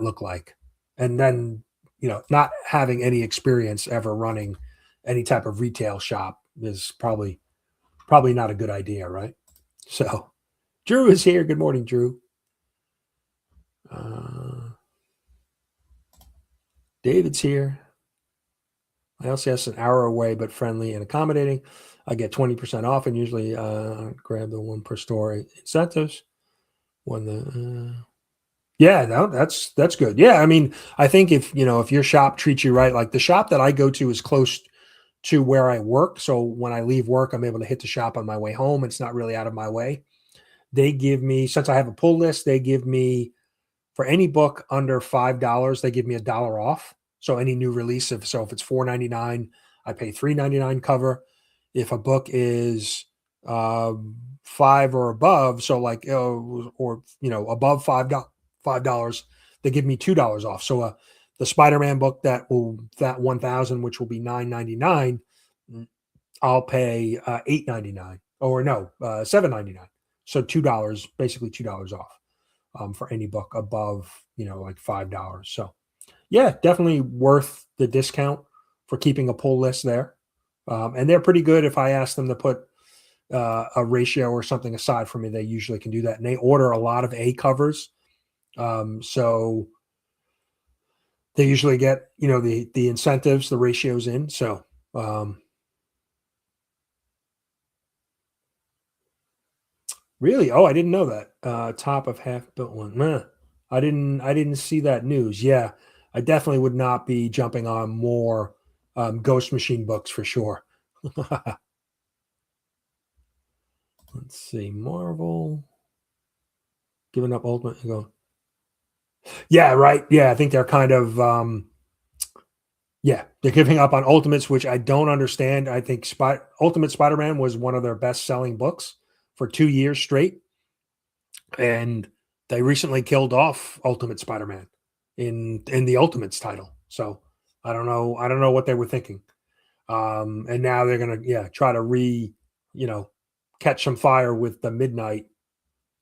S1: look like? And then, not having any experience ever running any type of retail shop is probably not a good idea, right? So Drew is here. Good morning, Drew. David's here. I also have an hour away, but friendly and accommodating. I get 20% off and usually grab the 1 per store incentives. Yeah, no, that's good. Yeah, I mean, I think if your shop treats you right, like the shop that I go to is close to where I work. So when I leave work, I'm able to hit the shop on my way home. It's not really out of my way. They give me, since I have a pull list, they give me, for any book under $5, they give me $1 off. So any new release, if it's $4.99, I pay $3.99 cover. If a book is $5 or above, so like above $5, they give me $2 off. So the Spider-Man book that 1,000, which will be $9.99, I'll pay $8.99 or no, $7.99. So $2, basically $2 off for any book above like $5. So yeah, definitely worth the discount for keeping a pull list there. And they're pretty good. If I ask them to put a ratio or something aside for me, they usually can do that. And they order a lot of A covers. So they usually get, the incentives, the ratios in. So, really? Oh, I didn't know that. Top of half built one. I didn't see that news. Yeah, I definitely would not be jumping on more Ghost Machine books for sure. Let's see, Marvel giving up Ultimate. Yeah, right. Yeah, I think they're kind of they're giving up on Ultimates, which I don't understand. I think Ultimate Spider-Man was one of their best-selling books for 2 years straight, and they recently killed off Ultimate Spider-Man. in the Ultimates title. So I don't know what they were thinking. And now they're gonna try to catch some fire with the Midnight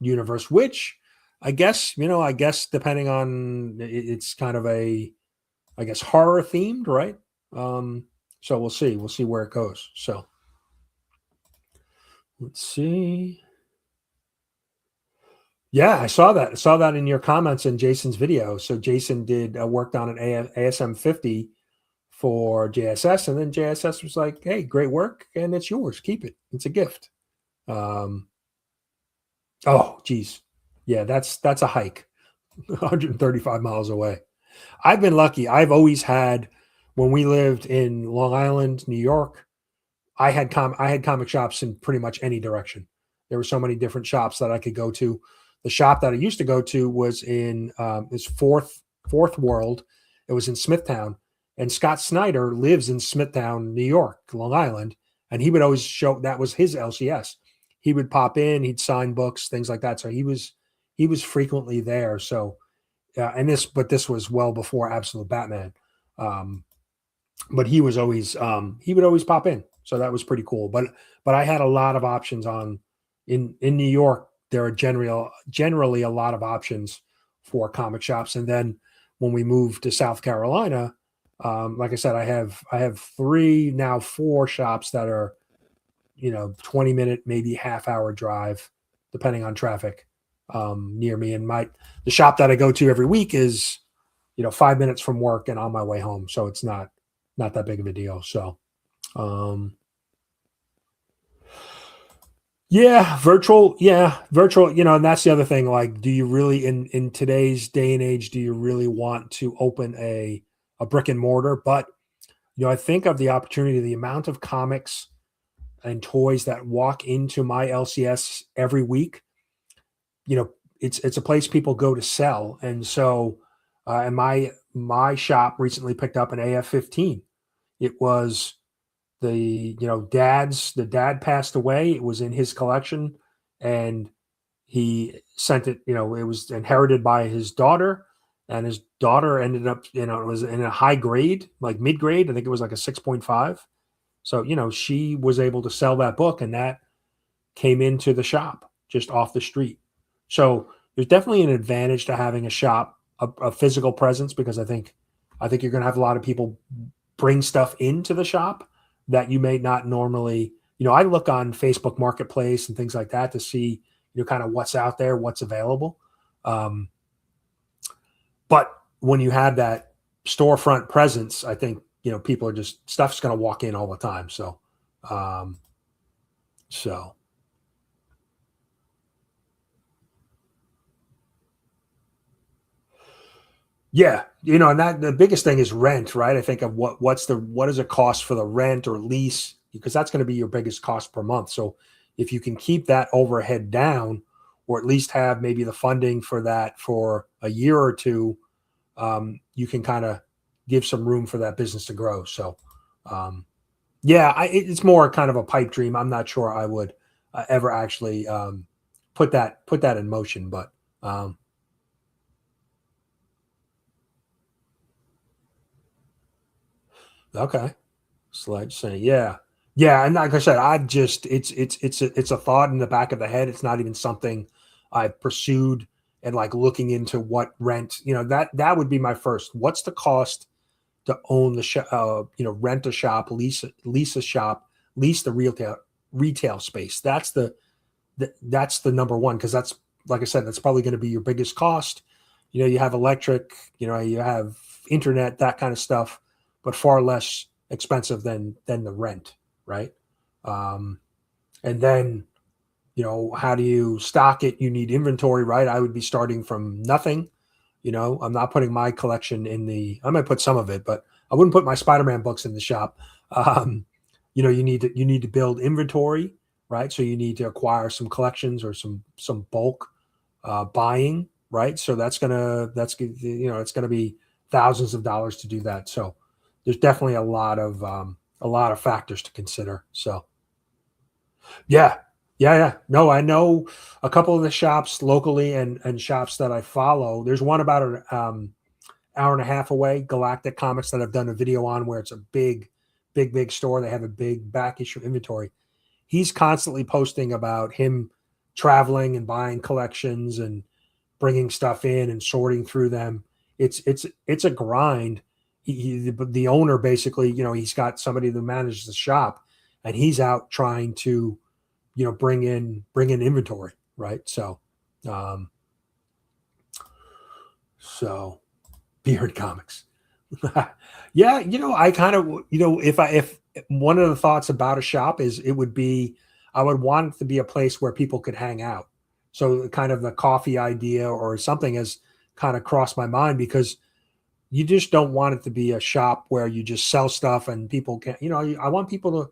S1: universe, which I guess depending on it's kind of a horror themed, right? So we'll see where it goes. So let's see. Yeah, I saw that. I saw that in your comments in Jason's video. So Jason did worked on an ASM 50 for JSS, and then JSS was like, "Hey, great work, and it's yours. Keep it. It's a gift." Um, oh, geez, yeah, that's a hike, 135 miles away. I've been lucky. I've always had, when we lived in Long Island, New York, I had comic shops in pretty much any direction. There were so many different shops that I could go to. The shop that I used to go to was in this fourth World. It was in Smithtown, and Scott Snyder lives in Smithtown, New York, Long Island, and he would always show, that was his LCS. He would pop in, he'd sign books, things like that. So he was frequently there. So this was well before Absolute Batman. But he was always he would always pop in. So that was pretty cool. But I had a lot of options in New York. There are generally a lot of options for comic shops. And then when we moved to South Carolina, like I said, I have 4 shops that are 20-minute, maybe half-hour drive, depending on traffic, near me. And the shop that I go to every week is 5 minutes from work and on my way home. So it's not that big of a deal. So virtual, and that's the other thing. Like, do you really, in today's day and age, do you really want to open a brick and mortar? But I think of the opportunity, the amount of comics and toys that walk into my LCS every week. It's a place people go to sell. And so and my shop recently picked up an AF-15. It was the dad passed away. It was in his collection, and he sent it. It was inherited by his daughter, and his daughter ended up, it was in a high grade, like mid grade. I think it was like a 6.5. So she was able to sell that book, and that came into the shop just off the street. So there's definitely an advantage to having a shop, a physical presence, because I think you're going to have a lot of people bring stuff into the shop that you may not normally. I look on Facebook Marketplace and things like that to see kind of what's out there, what's available. But when you have that storefront presence, I think people are just, stuff's going to walk in all the time. So yeah, and that the biggest thing is rent, right? I think of what does it cost for the rent or lease, because that's going to be your biggest cost per month. So if you can keep that overhead down, or at least have maybe the funding for that for a year or two, you can kind of give some room for that business to grow. So it's more kind of a pipe dream. I'm not sure I would ever actually put that in motion, but okay. Sledge saying, yeah. And like I said, it's a thought in the back of the head. It's not even something I pursued and like looking into what rent. That would be my first. What's the cost to own the rent a shop, lease a shop, lease the retail space? That's the number one, because that's, like I said, that's probably going to be your biggest cost. You have electric, you have internet, that kind of stuff, but far less expensive than the rent, right? And then how do you stock it? You need inventory, right? I would be starting from nothing. I'm not putting my collection I might put some of it, but I wouldn't put my Spider-Man books in the shop. You need to build inventory, right? So you need to acquire some collections or some bulk buying, right? So it's gonna be thousands of dollars to do that. So there's definitely a lot of factors to consider. So yeah. No, I know a couple of the shops locally and shops that I follow. There's one about an hour and a half away, Galactic Comics, that I've done a video on, where it's a big store. They have a big back issue inventory. He's constantly posting about him traveling and buying collections and bringing stuff in and sorting through them. It's a grind. The owner basically, he's got somebody that manages the shop, and he's out trying to, bring in inventory, right? So Beard Comics. Yeah, I kind of, if one of the thoughts about a shop is, it would be, I would want it to be a place where people could hang out. So kind of the coffee idea or something has kind of crossed my mind, because you just don't want it to be a shop where you just sell stuff and people can't, I want people to,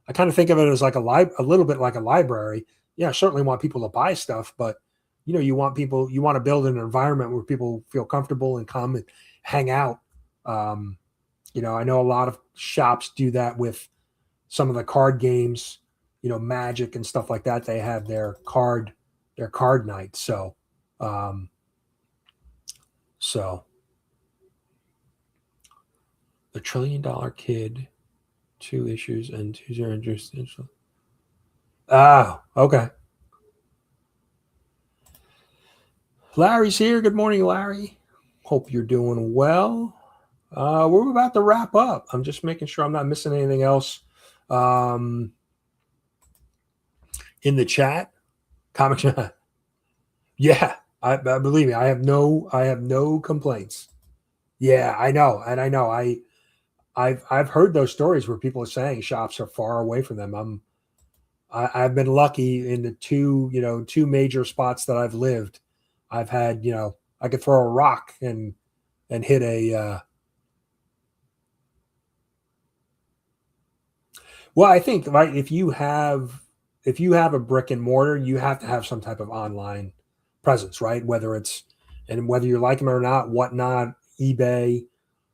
S1: I kind of think of it as like a little bit like a library. Yeah, I certainly want people to buy stuff, but you want to build an environment where people feel comfortable and come and hang out. I know a lot of shops do that with some of the card games, Magic and stuff like that. They have their card night. So the $1 Trillion Kid, 2 issues and 2 are interesting. Oh, okay. Larry's here. Good morning, Larry. Hope you're doing well. We're about to wrap up. I'm just making sure I'm not missing anything else in the chat. Comics. Yeah, I believe me. I have no complaints. Yeah, I know, and I know. I've heard those stories where people are saying shops are far away from them. I've been lucky in the two major spots that I've lived. I've had, I could throw a rock and hit a. Well, I think, right, if you have a brick and mortar, you have to have some type of online presence, right? Whether you like them or not, whatnot, eBay,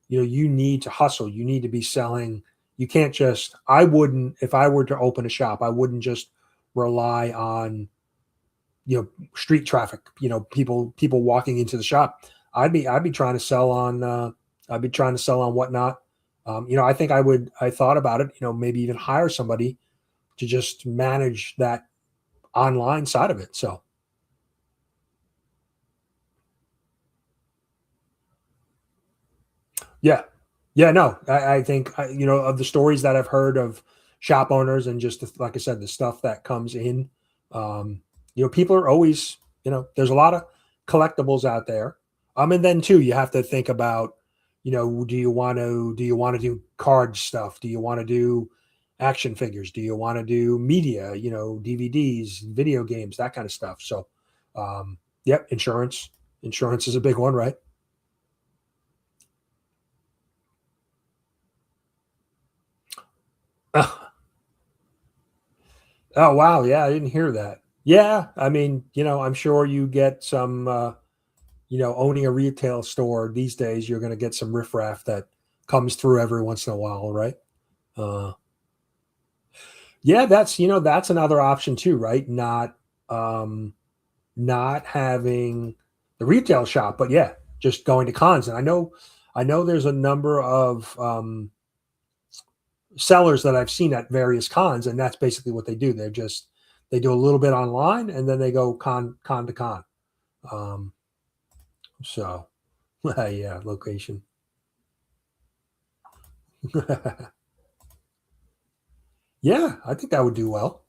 S1: you need to hustle. You need to be selling. You can't just, if I were to open a shop, I wouldn't just rely on, street traffic, people walking into the shop. I'd be trying to sell on, whatnot. I think I thought about it, maybe even hire somebody to just manage that online side of it. So. Yeah. Yeah, no, I think, of the stories that I've heard of shop owners and just, like I said, the stuff that comes in, people are always, there's a lot of collectibles out there. And then too, you have to think about, do you want to do card stuff? Do you want to do action figures? Do you want to do media, DVDs, video games, that kind of stuff? So, yep. Insurance is a big one, right? Oh, wow. Yeah, I didn't hear that. Yeah, I mean, I'm sure you get some, owning a retail store these days, you're going to get some riffraff that comes through every once in a while, right? Yeah, that's another option too, right? Not having the retail shop, but yeah, just going to cons. And I know there's a number of sellers that I've seen at various cons, and that's basically what they do. They do a little bit online, and then they go con to con. So yeah, location. Yeah, I think that would do well.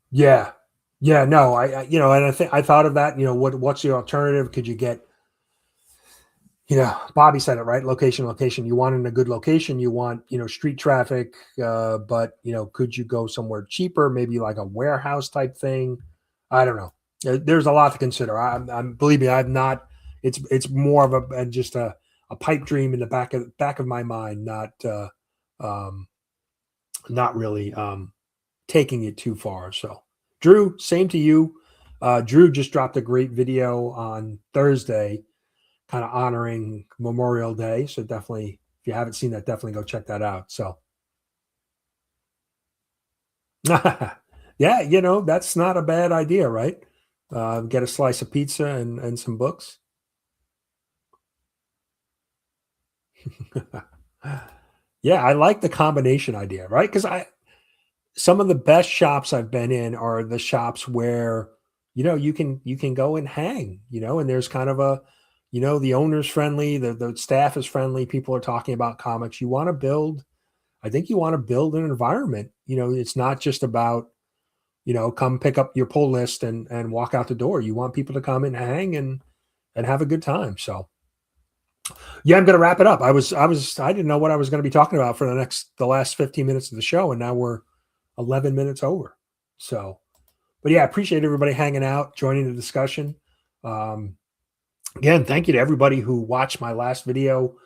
S1: Yeah. Yeah, no, and I think I thought of that, what's the alternative? Could you get, Bobby said it, right? Location. You want in a good location, you want, street traffic, but, could you go somewhere cheaper, maybe like a warehouse type thing? I don't know. There's a lot to consider. I'm believe me, I'm not, it's more of just a pipe dream in the back of my mind, not really taking it too far. So, Drew, same to you. Drew just dropped a great video on Thursday, kind of honoring Memorial Day. So definitely, if you haven't seen that, definitely go check that out. So, Yeah, that's not a bad idea, right? Get a slice of pizza and some books. Yeah, I like the combination idea, right? Because some of the best shops I've been in are the shops where you can go and hang, and there's kind of the owner's friendly, the staff is friendly, people are talking about comics. I think you want to build an environment. It's not just about come pick up your pull list and walk out the door. You want people to come and hang and have a good time. So yeah, I'm going to wrap it up. I didn't know what I was going to be talking about for the last 15 minutes of the show, and now we're 11 minutes over. So, but yeah, I appreciate everybody hanging out, joining the discussion. Um, Again, thank you to everybody who watched my last video.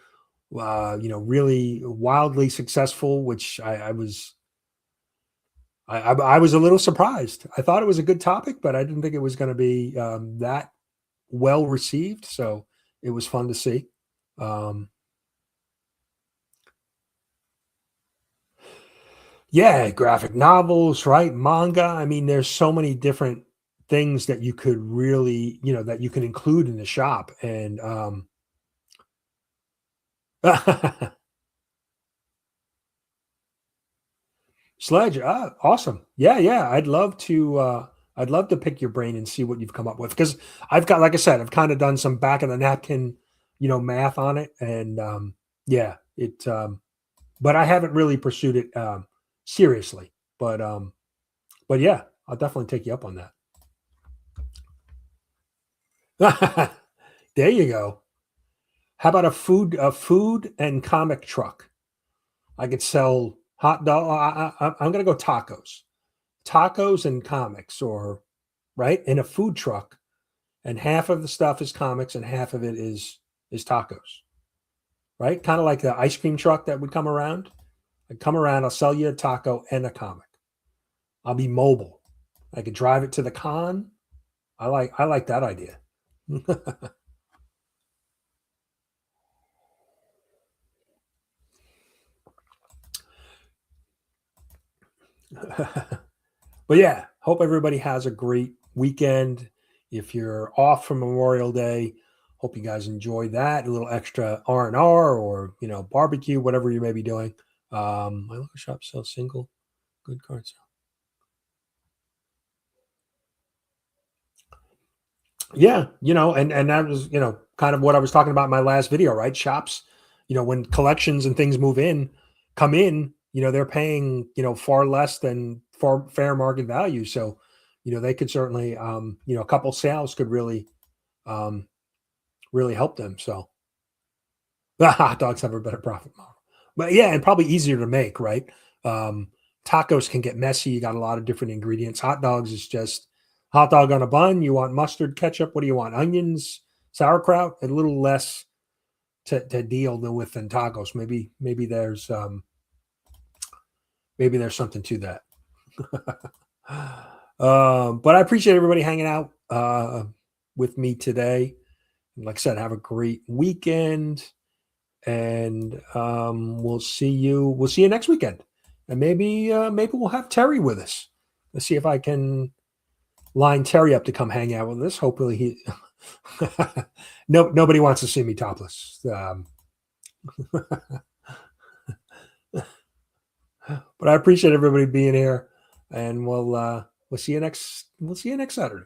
S1: Really wildly successful, which I was a little surprised. I thought it was a good topic, but I didn't think it was going to be that well received. So it was fun to see. Um, yeah, graphic novels, right? Manga. I mean, there's so many different things that you could really, that you can include in the shop. And Sledge, awesome. Yeah, yeah. I'd love to pick your brain and see what you've come up with, because like I said, I've kind of done some back of the napkin, math on it. And yeah, but I haven't really pursued it seriously. But yeah, I'll definitely take you up on that. There you go. How about a food and comic truck? I could sell hot dog. I'm going to go tacos and comics, or right, in a food truck, and half of the stuff is comics and half of it is tacos, right? Kind of like the ice cream truck that would come around. I'd come around, I'll sell you a taco and a comic. I'll be mobile. I could drive it to the con. I like that idea. But yeah, hope everybody has a great weekend. If you're off from Memorial Day, hope you guys enjoy that. A little extra R&R, or barbecue, whatever you may be doing. My local shop sells single good cards. Yeah, and that was kind of what I was talking about in my last video, right? Shops, when collections and things come in, they're paying far less than far fair market value. So they could certainly a couple sales could um really help them. So the hot dogs have a better profit model, but yeah, and probably easier to make, right? um Tacos can get messy. You got a lot of different ingredients. Hot dogs is just hot dog on a bun. You want mustard, ketchup, what do you want? Onions, sauerkraut, a little less to deal with than tacos. Maybe there's something to that. But I appreciate everybody hanging out with me today. And like I said, have a great weekend, and we'll see you next weekend, and maybe we'll have Terry with us. Let's see if I can line Terry up to come hang out with us. Hopefully he. Nobody wants to see me topless. But I appreciate everybody being here, and we'll see you next Saturday.